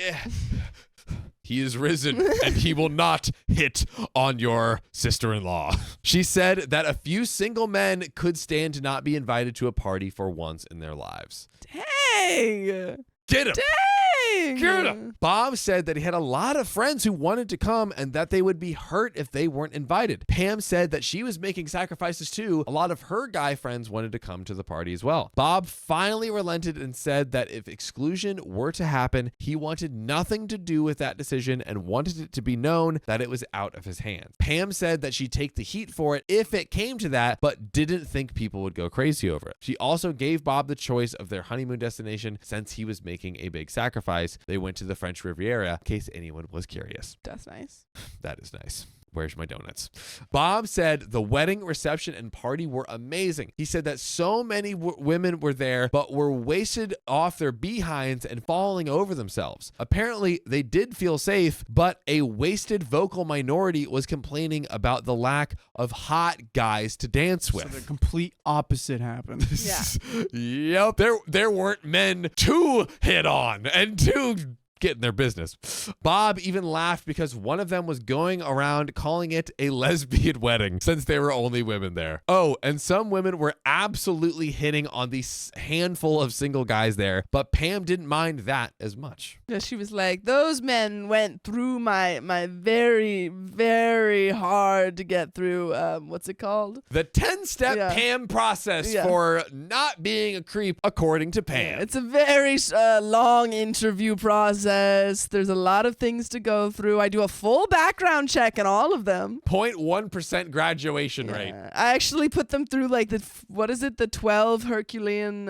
He is risen, and he will not hit on your sister-in-law. She said that a few single men could stand to not be invited to a party for once in their lives. Dang! Get him! Dang! Get him! Bob said that he had a lot of friends who wanted to come and that they would be hurt if they weren't invited. Pam said that she was making sacrifices too. A lot of her guy friends wanted to come to the party as well. Bob finally relented and said that if exclusion were to happen, he wanted nothing to do with that decision and wanted it to be known that it was out of his hands. Pam said that she'd take the heat for it if it came to that, but didn't think people would go crazy over it. She also gave Bob the choice of their honeymoon destination since he was making a big sacrifice. They went to the French Riviera, in case anyone was curious. That's nice. That is nice. Where's my donuts? Bob said the wedding, reception, and party were amazing. He said that so many women were there, but were wasted off their behinds and falling over themselves. Apparently, they did feel safe, but a wasted vocal minority was complaining about the lack of hot guys to dance with. So the complete opposite happened. Yeah. Yep. There weren't men to hit on and to get in their business. Bob even laughed because one of them was going around calling it a lesbian wedding since there were only women there. Oh, and some women were absolutely hitting on the handful of single guys there, but Pam didn't mind that as much. Yeah, she was like, those men went through my very, very hard to get through, what's it called? The 10-step Pam process for not being a creep, according to Pam. Yeah, it's a very long interview process. There's a lot of things to go through. I do a full background check on all of them. 0.1% graduation rate. I actually put them through like the 12 Herculean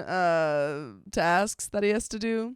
tasks that he has to do.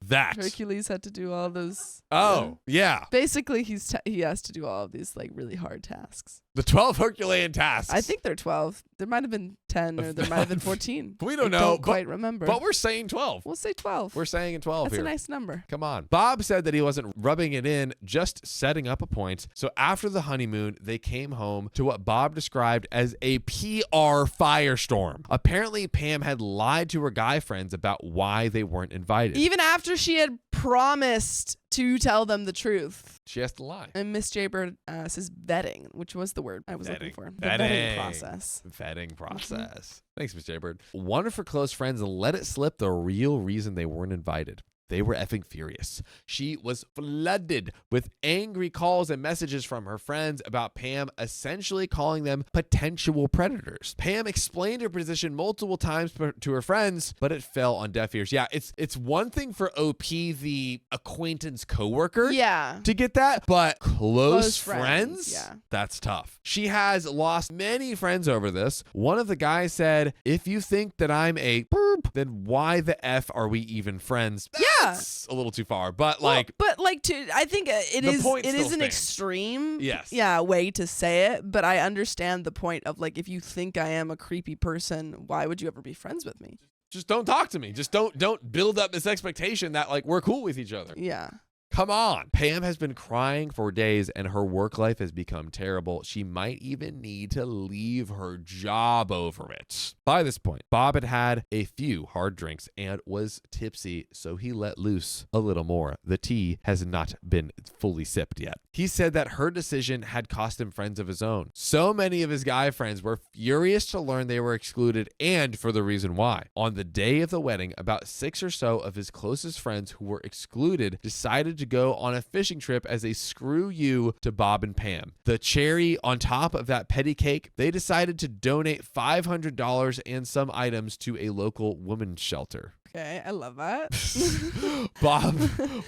That Hercules had to do all those. Oh, yeah. Basically, he has to do all of these like really hard tasks. The 12 Herculean tasks. I think they're 12. There might have been 10 or there might have been 14. We don't know. I don't quite remember. But we're saying 12. We'll say 12. We're saying 12 That's here. a nice number. Come on. Bob said that he wasn't rubbing it in, just setting up a point. So after the honeymoon, they came home to what Bob described as a PR firestorm. Apparently, Pam had lied to her guy friends about why they weren't invited. Even after she had promised to tell them the truth. She has to lie. And Miss Jaybird says vetting, which was the word I was looking for. The vetting process. Vetting process. Thanks, Miss Jaybird. One of her close friends let it slip the real reason they weren't invited. They were effing furious. She was flooded with angry calls and messages from her friends about Pam essentially calling them potential predators. Pam explained her position multiple times to her friends, but it fell on deaf ears. Yeah, it's one thing for OP, the acquaintance coworker, to get that, but close friends? That's tough. She has lost many friends over this. One of the guys said, if you think that I'm a simp, then why the F are we even friends? That's a little too far. But I think it is an extreme way to say it, but I understand the point of like, if you think I am a creepy person, why would you ever be friends with me? Just don't talk to me. Just don't build up this expectation that like we're cool with each other. Yeah. Come on. Pam has been crying for days and her work life has become terrible. She might even need to leave her job over it. By this point, Bob had had a few hard drinks and was tipsy, so he let loose a little more. The tea has not been fully sipped yet. He said that her decision had cost him friends of his own. So many of his guy friends were furious to learn they were excluded and for the reason why. On the day of the wedding, about 6 or so of his closest friends who were excluded decided to go on a fishing trip as a screw you to Bob and Pam. The cherry on top of that petty cake, they decided to donate $500 and some items to a local women's shelter. Okay, I love that. Bob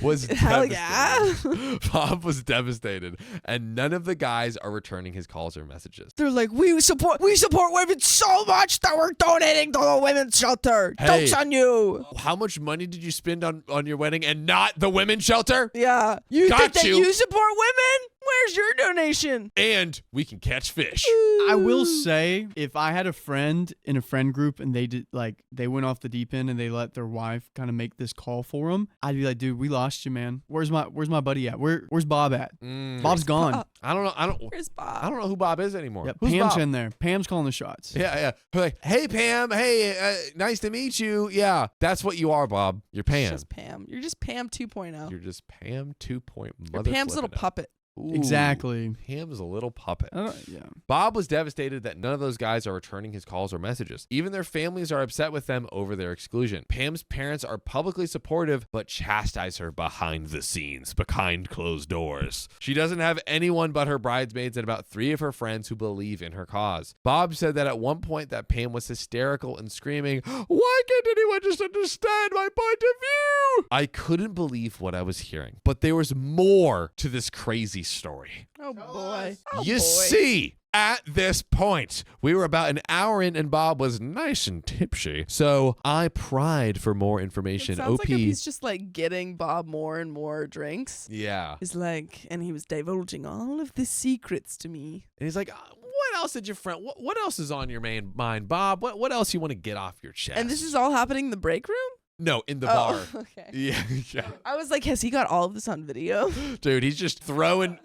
was Hell devastated. yeah. Bob was devastated, and none of the guys are returning his calls or messages. They're like, we support women so much that we're donating to the women's shelter. Hey, Joke's on you. How much money did you spend on your wedding and not the women's shelter? Yeah. You Got think that you. you support women? Where's your donation? And we can catch fish. I will say, if I had a friend in a friend group and they went off the deep end and they let their wife kind of make this call for them, I'd be like, dude, we lost you, man. Where's my buddy at? Where's Bob at? Bob's gone. Bob? I don't know. Where's Bob? I don't know who Bob is anymore. Yep, Who's Pam's Bob? in there. Pam's calling the shots. Yeah. We're like, hey, Pam. Hey, nice to meet you. Yeah, that's what you are, Bob. You're Pam. It's just Pam. You're just Pam 2.0. You're just Pam 2.0. You're Pam's little puppet. Ooh, Exactly. Pam's a little puppet. Yeah. Bob was devastated that none of those guys are returning his calls or messages. Even their families are upset with them over their exclusion. Pam's parents are publicly supportive, but chastise her behind the scenes, behind closed doors. She doesn't have anyone but her bridesmaids and about 3 of her friends who believe in her cause. Bob said that at one point that Pam was hysterical and screaming, "Why can't anyone just understand my point of view?" I couldn't believe what I was hearing, but there was more to this crazy story. Oh boy. You see, at this point, we were about an hour in and Bob was nice and tipsy. So I pried for more information. It sounds like if he's just like getting Bob more and more drinks. Yeah. He's like, and he was divulging all of the secrets to me. And he's like, what else did your friend, what else is on your mind, Bob? What else you want to get off your chest? And this is all happening in the break room? No, in the bar. Okay. Yeah. I was like, has he got all of this on video? Dude, he's just throwing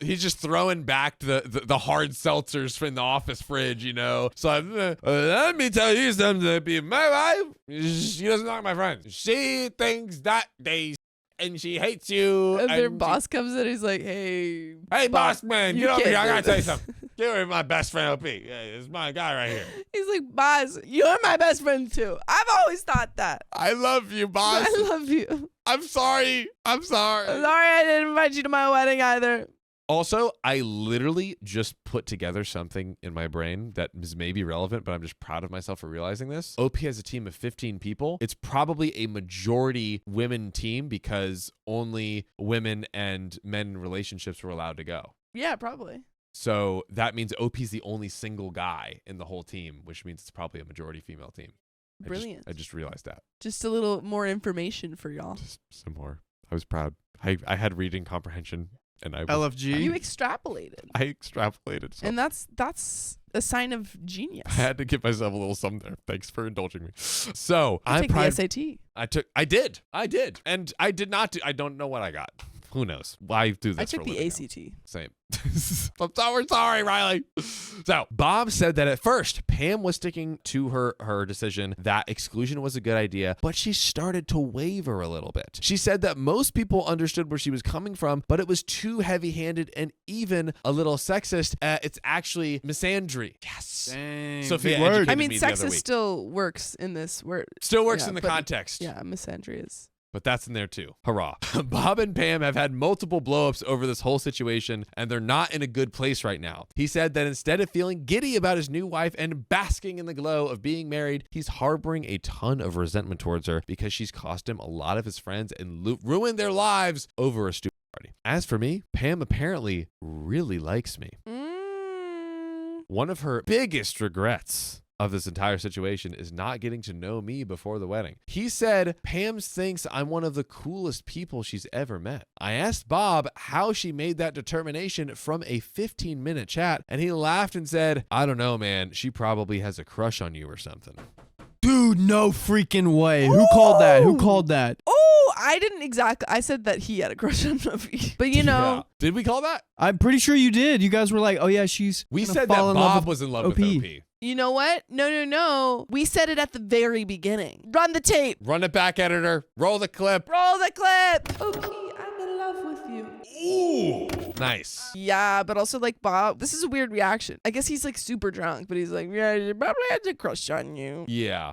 back the hard seltzers from the office fridge, you know. So let me tell you something. My wife, she doesn't like my friend. She thinks that they and she hates you. And their boss comes in, he's like, hey, boss man, you get over can't here. I do gotta tell you this." something. Get over here, my best friend OP. Yeah, it's my guy right here. He's like, boss, you're my best friend too. I've always thought that. I love you, boss. I love you. I'm sorry. I'm sorry I didn't invite you to my wedding either. Also, I literally just put together something in my brain that is maybe relevant, but I'm just proud of myself for realizing this. OP has a team of 15 people. It's probably a majority women team because only women and men in relationships were allowed to go. Yeah, probably. So that means OP's the only single guy in the whole team, which means it's probably a majority female team. Brilliant. I just realized that. Just a little more information for y'all. Just some more. I was proud. I had reading comprehension. And LFG. You extrapolated. I extrapolated. And that's a sign of genius. I had to give myself a little something there. Thanks for indulging me. So I took the SAT. I did. And I did not do, I don't know what I got. Who knows? Why do this? I took for a the living ACT. Now. Same. I'm sorry, Riley. So Bob said that at first Pam was sticking to her decision that exclusion was a good idea, but she started to waver a little bit. She said that most people understood where she was coming from, but it was too heavy-handed and even a little sexist. It's actually misandry. Yes. Dang. Sophia Big word. educated I mean, me the other sexist week. still works in this word. Still works Yeah, in the but- context. Yeah, misandry is. But that's in there too. Hurrah. Bob and Pam have had multiple blowups over this whole situation, and they're not in a good place right now. He said that instead of feeling giddy about his new wife and basking in the glow of being married, he's harboring a ton of resentment towards her because she's cost him a lot of his friends and ruined their lives over a stupid party. As for me, Pam apparently really likes me. One of her biggest regrets of this entire situation is not getting to know me before the wedding. He said Pam thinks I'm one of the coolest people she's ever met. I asked Bob how she made that determination from a 15-minute chat, and he laughed and said, I don't know, man. She probably has a crush on you or something. Dude, no freaking way. Who called that? Who called that? Oh, I didn't exactly. I said that he had a crush on Sophie. But you know. Yeah. Did we call that? I'm pretty sure you did. You guys were like, oh yeah, she's We gonna said that fall in love Bob with was in love OP. with OP. You know what? No. We said it at the very beginning. Run the tape. Run it back, editor. Roll the clip. Roll the clip. Okay, I'm in love with you. Ooh. Nice. Yeah, but also like Bob, this is a weird reaction. I guess he's like super drunk, but he's like, yeah, she probably has a crush on you. Yeah,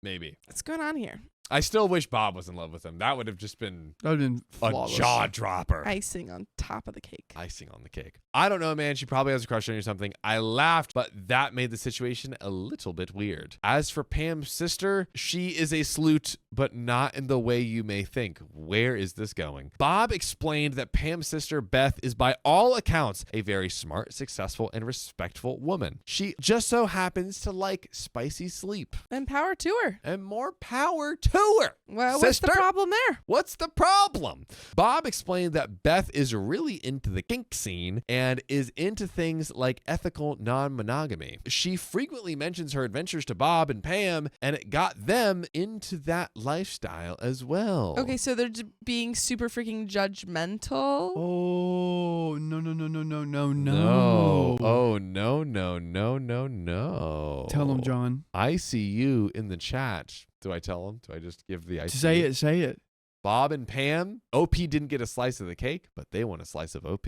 maybe. What's going on here? I still wish Bob was in love with him. That would have just been That would have been a flawless. jaw dropper. Icing on top of the cake. Icing on the cake. I don't know, man. She probably has a crush on you or something. I laughed, but that made the situation a little bit weird. As for Pam's sister, she is a sleut, but not in the way you may think. Where is this going? Bob explained that Pam's sister, Beth, is by all accounts a very smart, successful, and respectful woman. She just so happens to like spicy sleep. And power to her. And more power to her. Well, what's the Sister? problem there? What's the problem? Bob explained that Beth is really into the kink scene and is into things like ethical non-monogamy. She frequently mentions her adventures to Bob and Pam, and it got them into that lifestyle as well. Okay, so they're being super freaking judgmental. Oh, no. No. Oh, no. Tell him, John. I see you in the chat. Do I tell him? Do I just give the IC? Say it. Bob and Pam, OP didn't get a slice of the cake, but they want a slice of OP.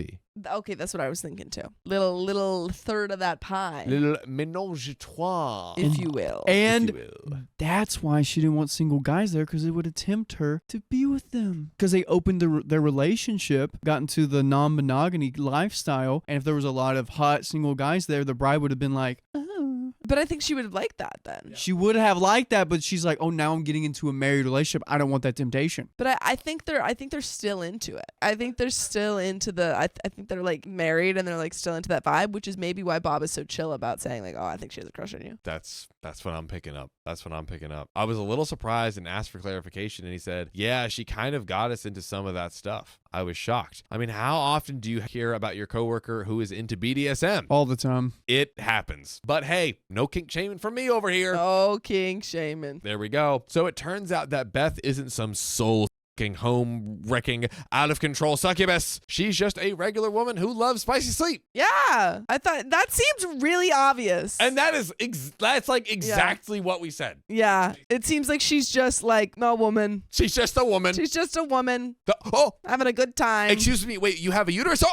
Okay, that's what I was thinking too. Little third of that pie, Little ménage à trois. if you will. And if you will. that's why she didn't want single guys there, because it would tempt her to be with them. Because they opened their relationship, got into the non-monogamy lifestyle, and if there was a lot of hot single guys there, the bride would have been like, oh. But I think she would have liked that then. She would have liked that, but she's like, oh, now I'm getting into a married relationship. I don't want that temptation. But I think they're still into it. I think they're still into the. I think they're like married and they're like still into that vibe, which is maybe why Bob is so chill about saying like, oh, I think she has a crush on you. That's what I'm picking up. I was a little surprised and asked for clarification, and he said, yeah, she kind of got us into some of that stuff. I was shocked. I mean, how often do you hear about your coworker who is into BDSM? All the time. It happens. But hey, no kink shaming from me over here. Oh, king shaman. There we go. So it turns out that Beth isn't some soul home wrecking out of control succubus. She's just a regular woman who loves spicy sleep. Yeah, I thought that seems really obvious. And that's like exactly what we said. Yeah, it seems like she's just like a woman. She's just a woman. She's just a woman Oh, having a good time. excuse me. Wait, you have a uterus?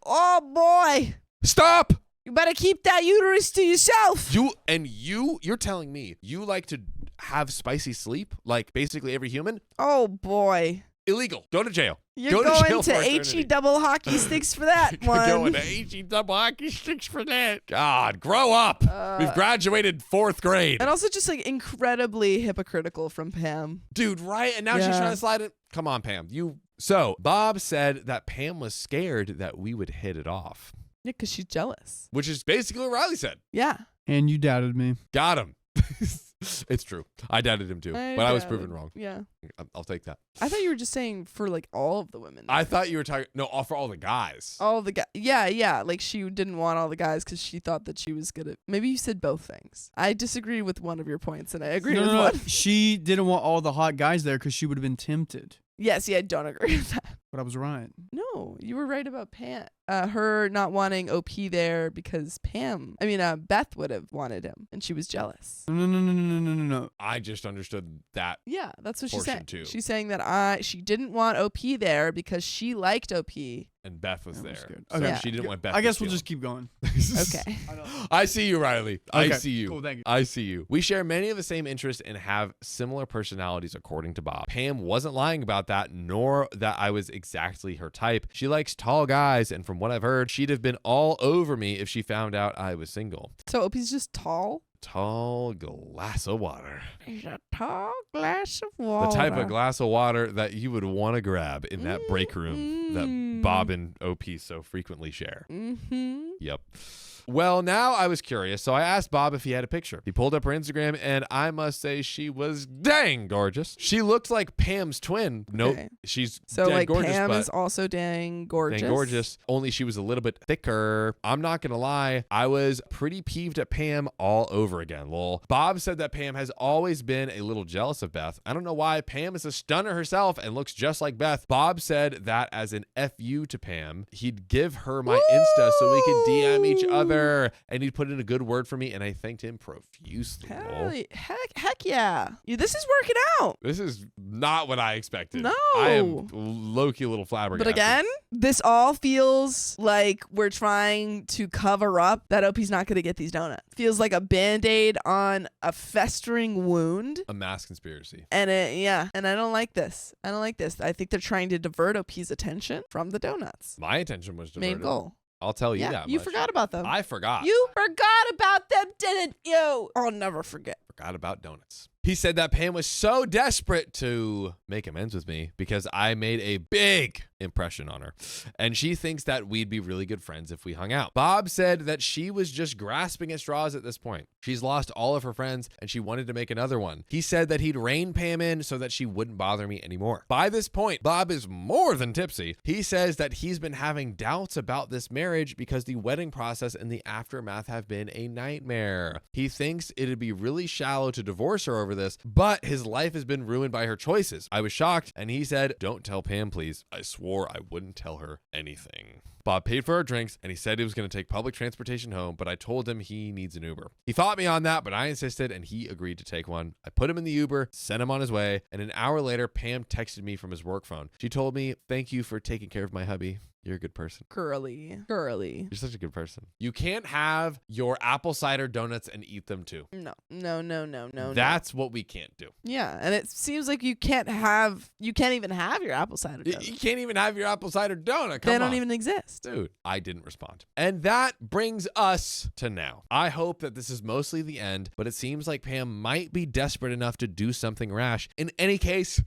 Oh boy. Stop. You better keep that uterus to yourself. You're telling me you like to have spicy sleep like basically every human? Oh boy. Illegal. Go to jail. You're Go to jail going to for HE eternity. double hockey sticks for that You're one. going to HE double hockey sticks for that. God, grow up. We've graduated 4th grade. And also just like incredibly hypocritical from Pam. Dude, right? And now she's Yeah. trying to slide it. Come on, Pam. So Bob said that Pam was scared that we would hit it off, Yeah, because she's jealous. which is basically what Riley said. Yeah. And you doubted me. Got him. It's true. I doubted him too, but I was proven wrong. Yeah. I'll take that. I thought you were just saying for like all of the women. I thought you were talking, for all the guys. All the guys. Yeah. Like she didn't want all the guys because she thought that she was gonna. Maybe you said both things. I disagree with one of your points, and I agree with one. She didn't want all the hot guys there because she would have been tempted. Yes, yeah, I don't agree with that. But I was right. No, you were right about Pam. Her not wanting OP there because Beth would have wanted him, and she was jealous. No. I just understood that. Yeah, that's what she's Portion saying. two. She's saying that she didn't want OP there because she liked OP. And Beth was That there. was good. So Okay. she didn't want Beth. I to guess we'll feel just keep going. Okay. I see you, Riley. I Okay, see you. cool, thank you. I see you. We share many of the same interests and have similar personalities, according to Bob. Pam wasn't lying about that, nor that I was exactly her type. She likes tall guys, and from what I've heard, she'd have been all over me if she found out I was single. So OP's just tall? Tall glass of water. He's a tall glass of water. The type of glass of water that you would want to grab in that break room that Bob and OP so frequently share. Mm-hmm. Yep. Well, now I was curious, so I asked Bob if he had a picture. He pulled up her Instagram, and I must say she was dang gorgeous. She looked like Pam's twin. Nope, Okay. she's So dang like gorgeous, Pam but is also dang gorgeous. dang gorgeous, only she was a little bit thicker. I'm not gonna lie, I was pretty peeved at Pam all over again, lol. Bob said that Pam has always been a little jealous of Beth. I don't know why. Pam is a stunner herself and looks just like Beth. Bob said that as an FU to Pam, he'd give her my Insta so we could DM each other, and he'd put in a good word for me, and I thanked him profusely. lol. Heck yeah. This is working out. This is not what I expected. No. I am low-key a little flabbergasted. But again, this all feels like we're trying to cover up that OP's not going to get these donuts. Feels like a Band-Aid on a festering wound. A mass conspiracy. And and I don't like this. I think they're trying to divert OP's attention from the donuts. My intention was diverted. Main goal. I'll tell you Yeah, that you much. forgot about them. I forgot. You forgot about them, didn't you? I'll never forget. Forgot about donuts. He said that Pam was so desperate to make amends with me because I made a big impression on her, and she thinks that we'd be really good friends if we hung out. Bob said that she was just grasping at straws at this point. She's lost all of her friends, and she wanted to make another one. He said that he'd rein Pam in so that she wouldn't bother me anymore. By this point, Bob is more than tipsy. He says that he's been having doubts about this marriage because the wedding process and the aftermath have been a nightmare. He thinks it'd be really shallow to divorce her over this, but his life has been ruined by her choices. I was shocked, and he said, "Don't tell Pam, please. I swore I wouldn't tell her anything." Bob paid for our drinks, and he said he was going to take public transportation home, but I told him he needs an Uber. He fought me on that, but I insisted, and he agreed to take one. I put him in the Uber, sent him on his way, and an hour later, Pam texted me from his work phone. She told me, "Thank you for taking care of my hubby. You're a good person." Girly. You're such a good person. You can't have your apple cider donuts and eat them too. No. That's what we can't do. Yeah, and it seems like you can't even have your apple cider donut. You can't even have your apple cider donut. Come They on. don't even exist. Dude, I didn't respond. And that brings us to now. I hope that this is mostly the end, but it seems like Pam might be desperate enough to do something rash. In any case,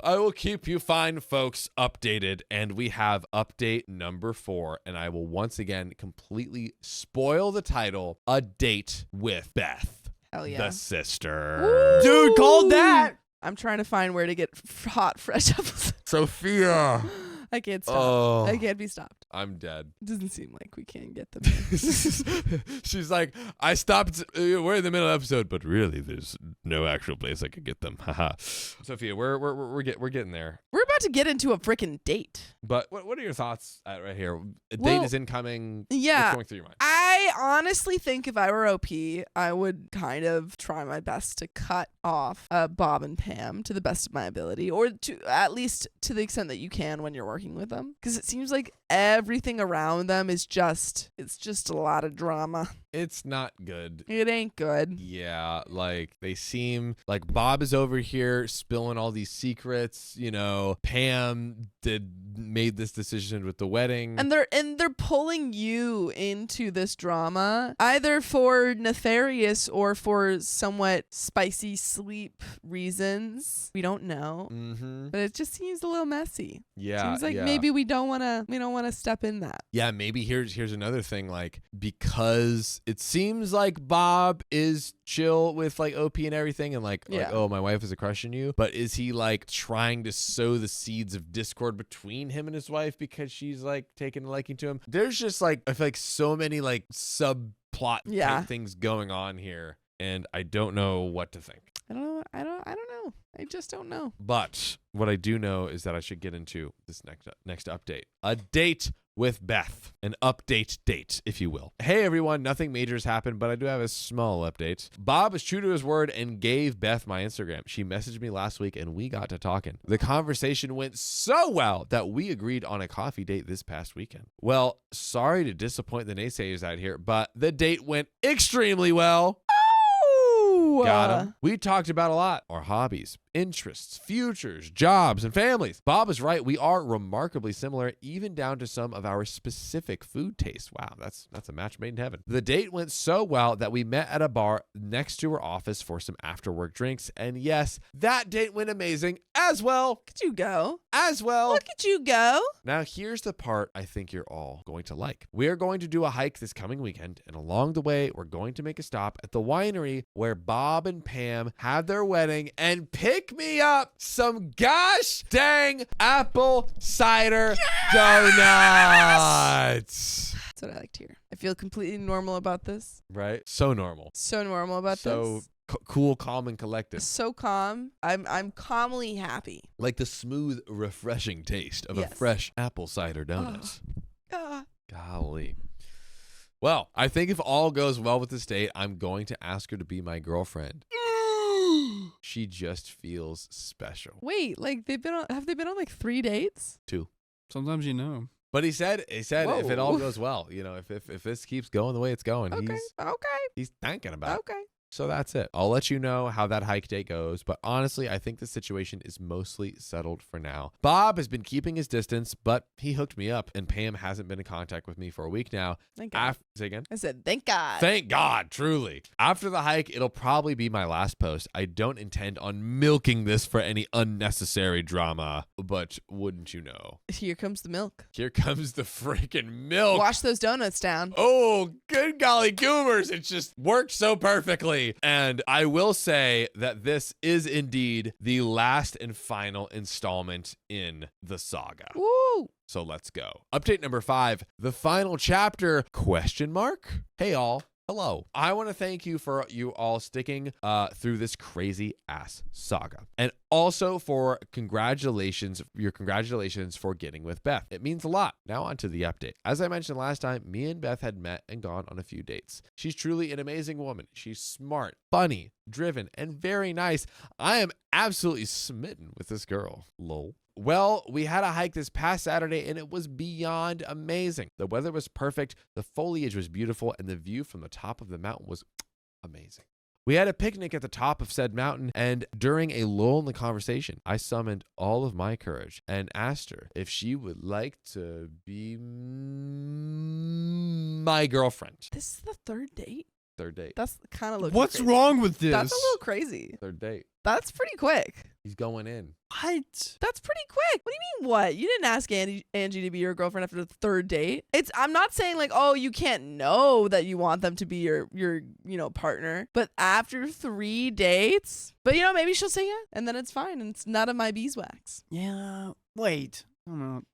I will keep you fine folks updated, and we have update number 4, and I will once again completely spoil the title, A Date with Beth, Hell yeah. the sister. Dude, called that. I'm trying to find where to get hot, fresh apples. Sophia. I can't stop. Oh, I can't be stopped. I'm dead. It doesn't seem like we can get them. She's like, I stopped. We're in the middle of the episode, but really, there's no actual place I could get them. Haha. Sophia, we're getting there. We're about to get into a freaking date. But what are your thoughts right here? A Well, date is incoming. yeah. What's going through your mind? I honestly think if I were OP, I would kind of try my best to cut off Bob and Pam to the best of my ability, or to at least to the extent that you can when you're working with them, because it seems like everything around them is just a lot of drama. It's not good. It ain't good. Yeah, like they seem like Bob is over here spilling all these secrets. You know, Pam made this decision with the wedding, And they're pulling you into this drama either for nefarious or for somewhat spicy sleep reasons. We don't know. Mm-hmm. But it just seems a little messy. Yeah, Seems like yeah. maybe we don't want to step in that. Yeah, maybe here's another thing, like, because it seems like Bob is chill with like OP and everything, and like, Yeah. oh, my wife is a crush on you, but is he like trying to sow the seeds of discord between him and his wife because she's like taking a liking to him? There's just like, I feel like so many like subplot type things going on here, and I don't know what to think. I don't know. I just don't know. But what I do know is that I should get into this next update. A date with Beth. An update date, if you will. Hey everyone, nothing major has happened, but I do have a small update. Bob is true to his word and gave Beth my Instagram. She messaged me last week and we got to talking. The conversation went so well that we agreed on a coffee date this past weekend. Well, sorry to disappoint the naysayers out here, but the date went extremely well. Got him. We talked about a lot. Our hobbies, interests, futures, jobs, and families. Bob is right. We are remarkably similar, even down to some of our specific food tastes. Wow, that's a match made in heaven. The date went so well that we met at a bar next to her office for some after-work drinks. And yes, that date went amazing As well. Look at you go. As well. Look at you go. Now, here's the part I think you're all going to like. We're going to do a hike this coming weekend, and along the way, we're going to make a stop at the winery where Bob and Pam had their wedding and pick me up some gosh dang apple cider donuts. That's what I like to hear. I feel completely normal about this. Right? So normal. So normal about So this. cool, calm, and collected. So calm. I'm calmly happy. Like the smooth, refreshing taste of a Yes. fresh apple cider donut. Ah. Golly. Well, I think if all goes well with this date, I'm going to ask her to be my girlfriend. She just feels special. Wait, like have they been on like 3 dates? 2. Sometimes you know. But he said if it all Whoa. goes well, if this keeps going the way it's going, Okay. he's thinking about it. Okay. So that's it. I'll let you know how that hike date goes. But honestly, I think the situation is mostly settled for now. Bob has been keeping his distance, but he hooked me up, and Pam hasn't been in contact with me for a week now. Thank God. Say again? I said, thank God. Thank God, truly. After the hike, it'll probably be my last post. I don't intend on milking this for any unnecessary drama, but wouldn't you know? Here comes the milk. Here comes the freaking milk. Wash those donuts down. Oh, good golly goobers. It just worked so perfectly. And I will say that this is indeed the last and final installment in the saga. Woo! So let's go. Update number 5, the final chapter, ? Hey all. Hello. I want to thank you for you all sticking through this crazy ass saga. And also for your congratulations for getting with Beth. It means a lot. Now on to the update. As I mentioned last time, me and Beth had met and gone on a few dates. She's truly an amazing woman. She's smart, funny, driven, and very nice. I am absolutely smitten with this girl. Lol. Well, we had a hike this past Saturday and it was beyond amazing. The weather was perfect, the foliage was beautiful, and the view from the top of the mountain was amazing. We had a picnic at the top of said mountain, and during a lull in the conversation, I summoned all of my courage and asked her if she would like to be my girlfriend. This is the 3rd date? 3rd date. That's kind of looking What's crazy. wrong with this? That's a little crazy. 3rd date. That's pretty quick. He's going in. What? That's pretty quick. What do you mean what? You didn't ask Angie to be your girlfriend after the 3rd date. I'm not saying like, oh, you can't know that you want them to be your partner. But after 3 dates, but maybe she'll say yeah, and then it's fine, and it's none of my beeswax. Yeah. Wait. Time out.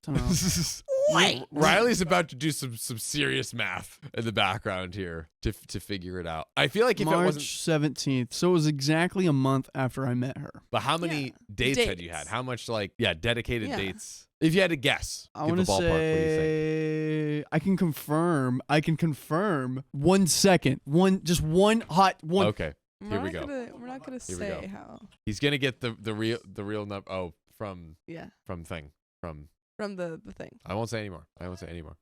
Wait. Riley's about to do some serious math in the background here to figure it out. I feel like if it wasn't, March 17th. So it was exactly a month after I met her. but how many dates had you had? How much dedicated Yeah. dates? If you had to guess, I give want a to ballpark. What do you think? say I can confirm 1 second. Just one hot one. Okay, here we go. We're not gonna Here we go. say how. He's gonna get the real number. Oh, from Yeah. from The thing. I won't say anymore.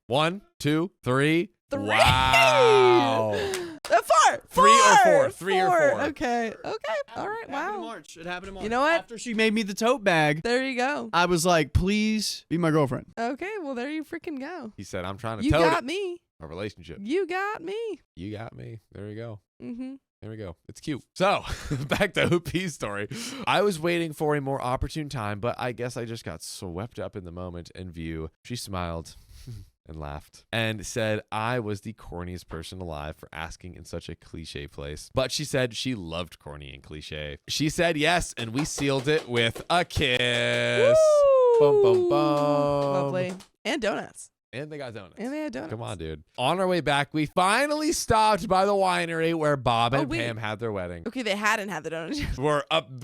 1, 2, 3. 3. Wow. 4. 3 or 4. 3 or 4. Okay. All right. It happened in Wow. March. It happened in March. You know what? After she made me the tote bag, There you go. I was like, please be my girlfriend. Okay. Well, there you freaking go. He said, "I'm trying to You tote got me. a relationship. You got me. You got me. There you go." Mm-hmm. There we go. It's cute. So, back to OP's story. I was waiting for a more opportune time, but I guess I just got swept up in the moment and view. She smiled and laughed and said I was the corniest person alive for asking in such a cliche place. But she said she loved corny and cliche. She said yes, and we sealed it with a kiss. Bum, bum, bum. Lovely. And donuts. And they got donuts. And they had donuts. Come on, dude. On our way back, we finally stopped by the winery where Bob and wait. Pam had their wedding. Okay, they hadn't had the donuts.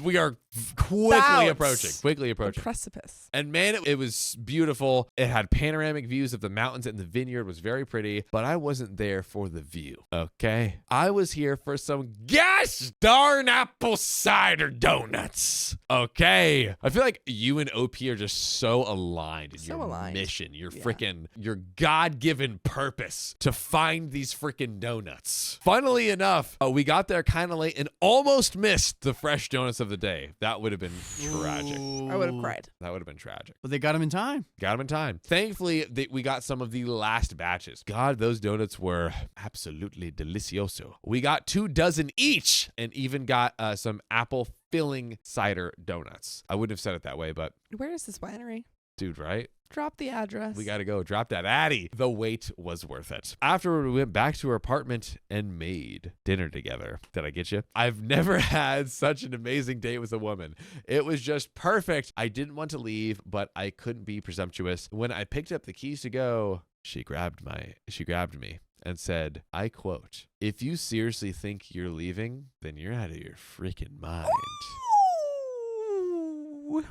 We are quickly Bouts. approaching. The precipice. And man, it was beautiful. It had panoramic views of the mountains, and the vineyard was very pretty, but I wasn't there for the view, okay? I was here for some gosh darn apple cider donuts, okay? I feel like you and OP are just so aligned in So your aligned. mission, your Yeah. freaking your God-given purpose to find these freaking donuts. Funnily enough, we got there kind of late and almost missed the fresh donuts of the day. That would have been tragic. I would have cried. That would have been tragic. But they got him in time. Got them in time. Thankfully, we got some of the last batches. God, those donuts were absolutely delicioso. We got 24 each and even got some apple filling cider donuts. I wouldn't have said it that way, but Where is this winery? dude, right? Drop the address. We got to go. Drop that Addy. The wait was worth it. Afterward, we went back to her apartment and made dinner together. Did I get you? I've never had such an amazing date with a woman. It was just perfect. I didn't want to leave, but I couldn't be presumptuous. When I picked up the keys to go, she grabbed me and said, I quote, "If you seriously think you're leaving, then you're out of your freaking mind."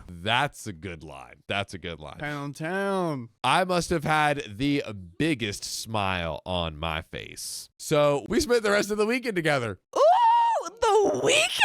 That's a good line. That's a good line. Downtown. I must have had the biggest smile on my face. So we spent the rest of the weekend together. Ooh, the weekend?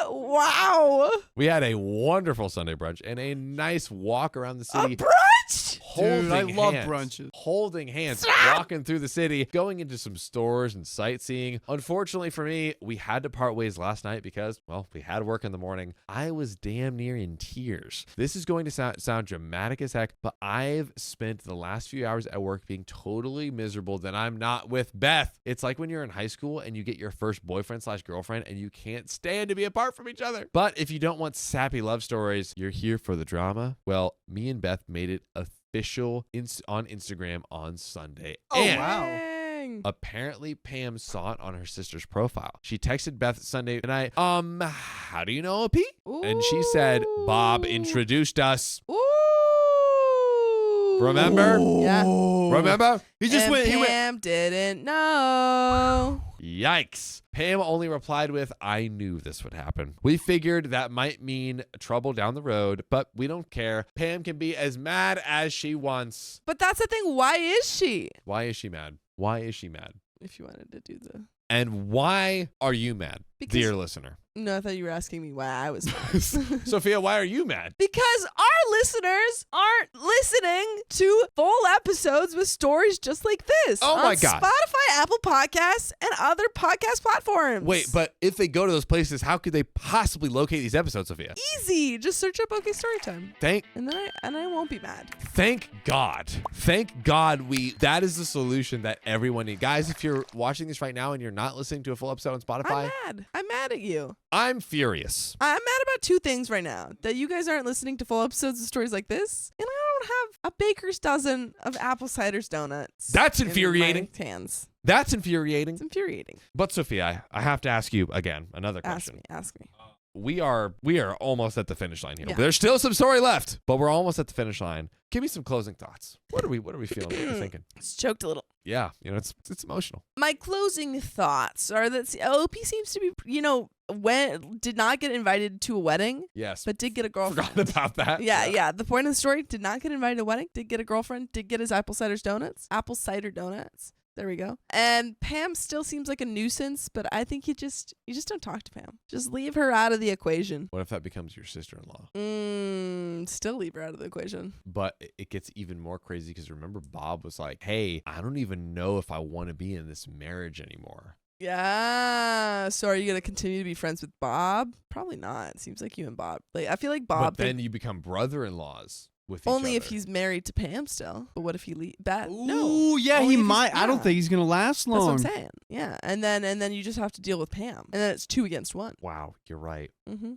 Wow. We had a wonderful Sunday brunch and a nice walk around the A city. brunch? Dude, I love hands, brunches. Holding hands, walking through the city, going into some stores and sightseeing. Unfortunately for me, we had to part ways last night because, well, we had work in the morning. I was damn near in tears. This is going to sound dramatic as heck, but I've spent the last few hours at work being totally miserable that I'm not with Beth. It's like when you're in high school and you get your first boyfriend/girlfriend and you can't stand to be apart from each other. But if you don't want sappy love stories, you're here for the drama. Well, me and Beth made it official on Instagram on Sunday. Oh, and wow. Dang. apparently Pam saw it on her sister's profile. She texted Beth Sunday night, how do you know OP? And she said, Bob introduced us. Ooh. Remember? Yeah. Remember? He just And went. He went. Pam didn't know. Yikes. Pam only replied with, I knew this would happen. We figured that might mean trouble down the road, but we don't care. Pam can be as mad as she wants. But that's the thing. Why is she? Why is she mad? Why is she mad? If you wanted to do the... And why are you mad, Because- dear listener? No, I thought you were asking me why I was mad. Sophia, why are you mad? Because our listeners aren't listening to full episodes with stories just like this. Oh my on God. Spotify, Apple Podcasts, and other podcast platforms. Wait, but if they go to those places, how could they possibly locate these episodes, Sophia? Easy. Just search up OK Storytime. And then I won't be mad. Thank God. Thank God that is the solution that everyone needs. Guys, if you're watching this right now and you're not listening to a full episode on Spotify, I'm mad at you. I'm furious. I'm mad about two things right now. That you guys aren't listening to full episodes of stories like this, and I don't have a baker's dozen of apple cider donuts. That's in infuriating. my hands. That's infuriating. It's infuriating. But Sophia, I have to ask you again another question. Ask me. We are almost at the finish line here. Yeah. There's still some story left, but we're almost at the finish line. Give me some closing thoughts. What are we feeling? What are we thinking? It's choked a little. Yeah, it's emotional. My closing thoughts are that OP seems to be, did not get invited to a wedding, Yes. but did get a girlfriend. Forgot about that. Yeah. The point of the story, did not get invited to a wedding, did get a girlfriend, did get his apple cider donuts. There we go. And Pam still seems like a nuisance, but I think you just don't talk to Pam. Just leave her out of the equation. What if that becomes your sister-in-law? Still leave her out of the equation. But it gets even more crazy because remember Bob was like, hey, I don't even know if I want to be in this marriage anymore. Yeah. So are you going to continue to be friends with Bob? Probably not. It seems like you and Bob. I feel like Bob... But then you become brother-in-laws with each only if other. he's married to Pam still. But what if he no. Ooh, yeah, Only he if he's- might. I don't yeah. think he's gonna last That's what long. I'm saying. Yeah. And then you just have to deal with Pam. And then it's 2 against 1. Wow, you're right. Mm-hmm.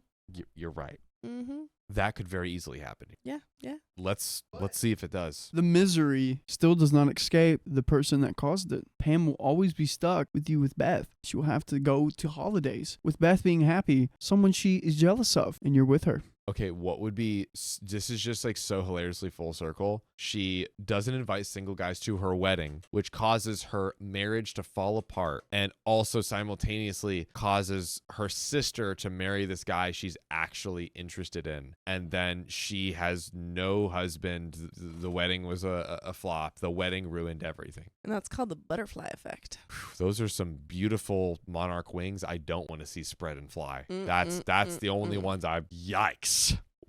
You're right. Mm-hmm. That could very easily happen. Yeah. Yeah. Let's see if it does. The misery still does not escape the person that caused it. Pam will always be stuck with you with Beth. She will have to go to holidays with Beth being happy, someone she is jealous of, and you're with her. Okay, what would be, this is just like so hilariously full circle. She doesn't invite single guys to her wedding, which causes her marriage to fall apart and also simultaneously causes her sister to marry this guy she's actually interested in. And then she has no husband. The wedding was a flop. The wedding ruined everything. And that's called the butterfly effect. Those are some beautiful monarch wings I don't want to see spread and fly. That's the only ones yikes.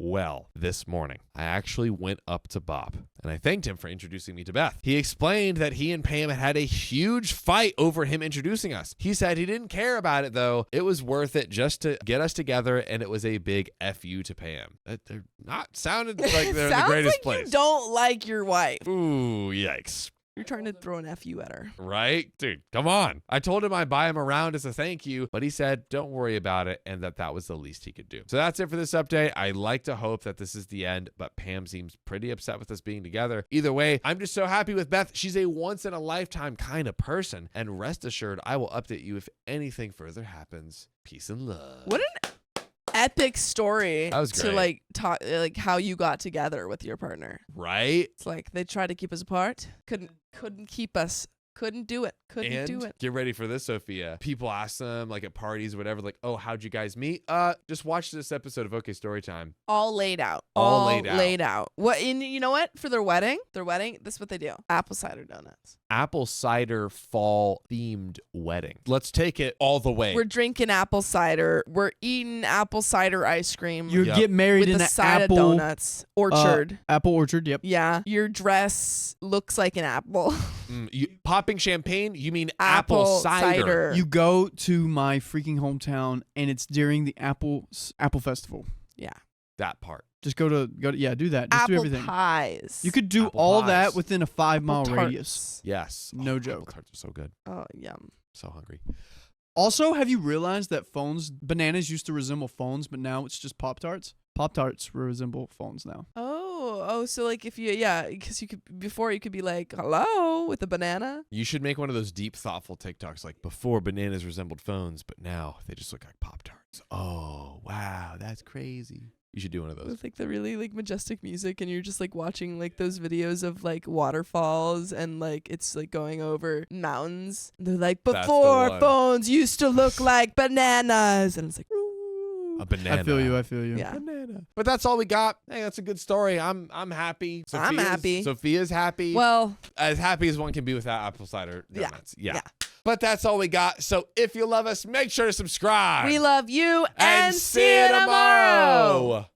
Well, this morning, I actually went up to Bob and I thanked him for introducing me to Beth. He explained that he and Pam had a huge fight over him introducing us. He said he didn't care about it though. It was worth it just to get us together, and it was a big F you to Pam. They're not sounded like they're in the greatest like place. You don't like your wife. Ooh, yikes. You're trying to throw an FU at her. Right? Dude, come on. I told him I'd buy him around as a thank you, but he said don't worry about it and that was the least he could do. So that's it for this update. I like to hope that this is the end, but Pam seems pretty upset with us being together. Either way, I'm just so happy with Beth. She's a once-in-a-lifetime kind of person, and rest assured, I will update you if anything further happens. Peace and love. What an epic story That was to great. like talk like how you got together with your partner. Right? It's like they tried to keep us apart, couldn't keep us, couldn't do it. Get ready for this, Sophia. People ask them like at parties or whatever, like, oh, how'd you guys meet? Just watch this episode of OK Storytime. All laid out. All laid out. What? And you know what? For their wedding, this is what they do: apple cider donuts. Apple cider fall themed wedding. Let's take it all the way. We're drinking apple cider. We're eating apple cider ice cream. You Yep. get married with in the an side apple of donuts. Orchard. Apple orchard. Yep. Yeah. Your dress looks like an apple. You popping champagne? You mean apple cider? You go to my freaking hometown, and it's during the Apple Festival. Yeah. That part. Just go to yeah, do that. Just do Apple everything. pies. You could do Apple all pies. that within a 5-mile Apple radius. tarts. Yes. No Apple joke. tarts are so good. Oh, yum. So hungry. Also, have you realized that bananas used to resemble phones, but now it's just Pop-Tarts? Pop-Tarts resemble phones now. Oh, so like if you, because before you could be like, hello, with a banana. You should make one of those deep, thoughtful TikToks like before bananas resembled phones, but now they just look like Pop-Tarts. Oh, wow. That's crazy. You should do one of those. With like the really like majestic music, and you're just like watching like those videos of like waterfalls, and like it's like going over mountains. They're like, That's the before one. phones used to look like bananas, and it's like, A banana. I feel you. yeah. Banana. But that's all we got. Hey, that's a good story. I'm happy. I'm happy. Sophia's happy. Well, As happy as one can be without apple cider Yeah. donuts. Yeah. Yeah. But that's all we got. So if you love us, make sure to subscribe. we love you, and see you tomorrow.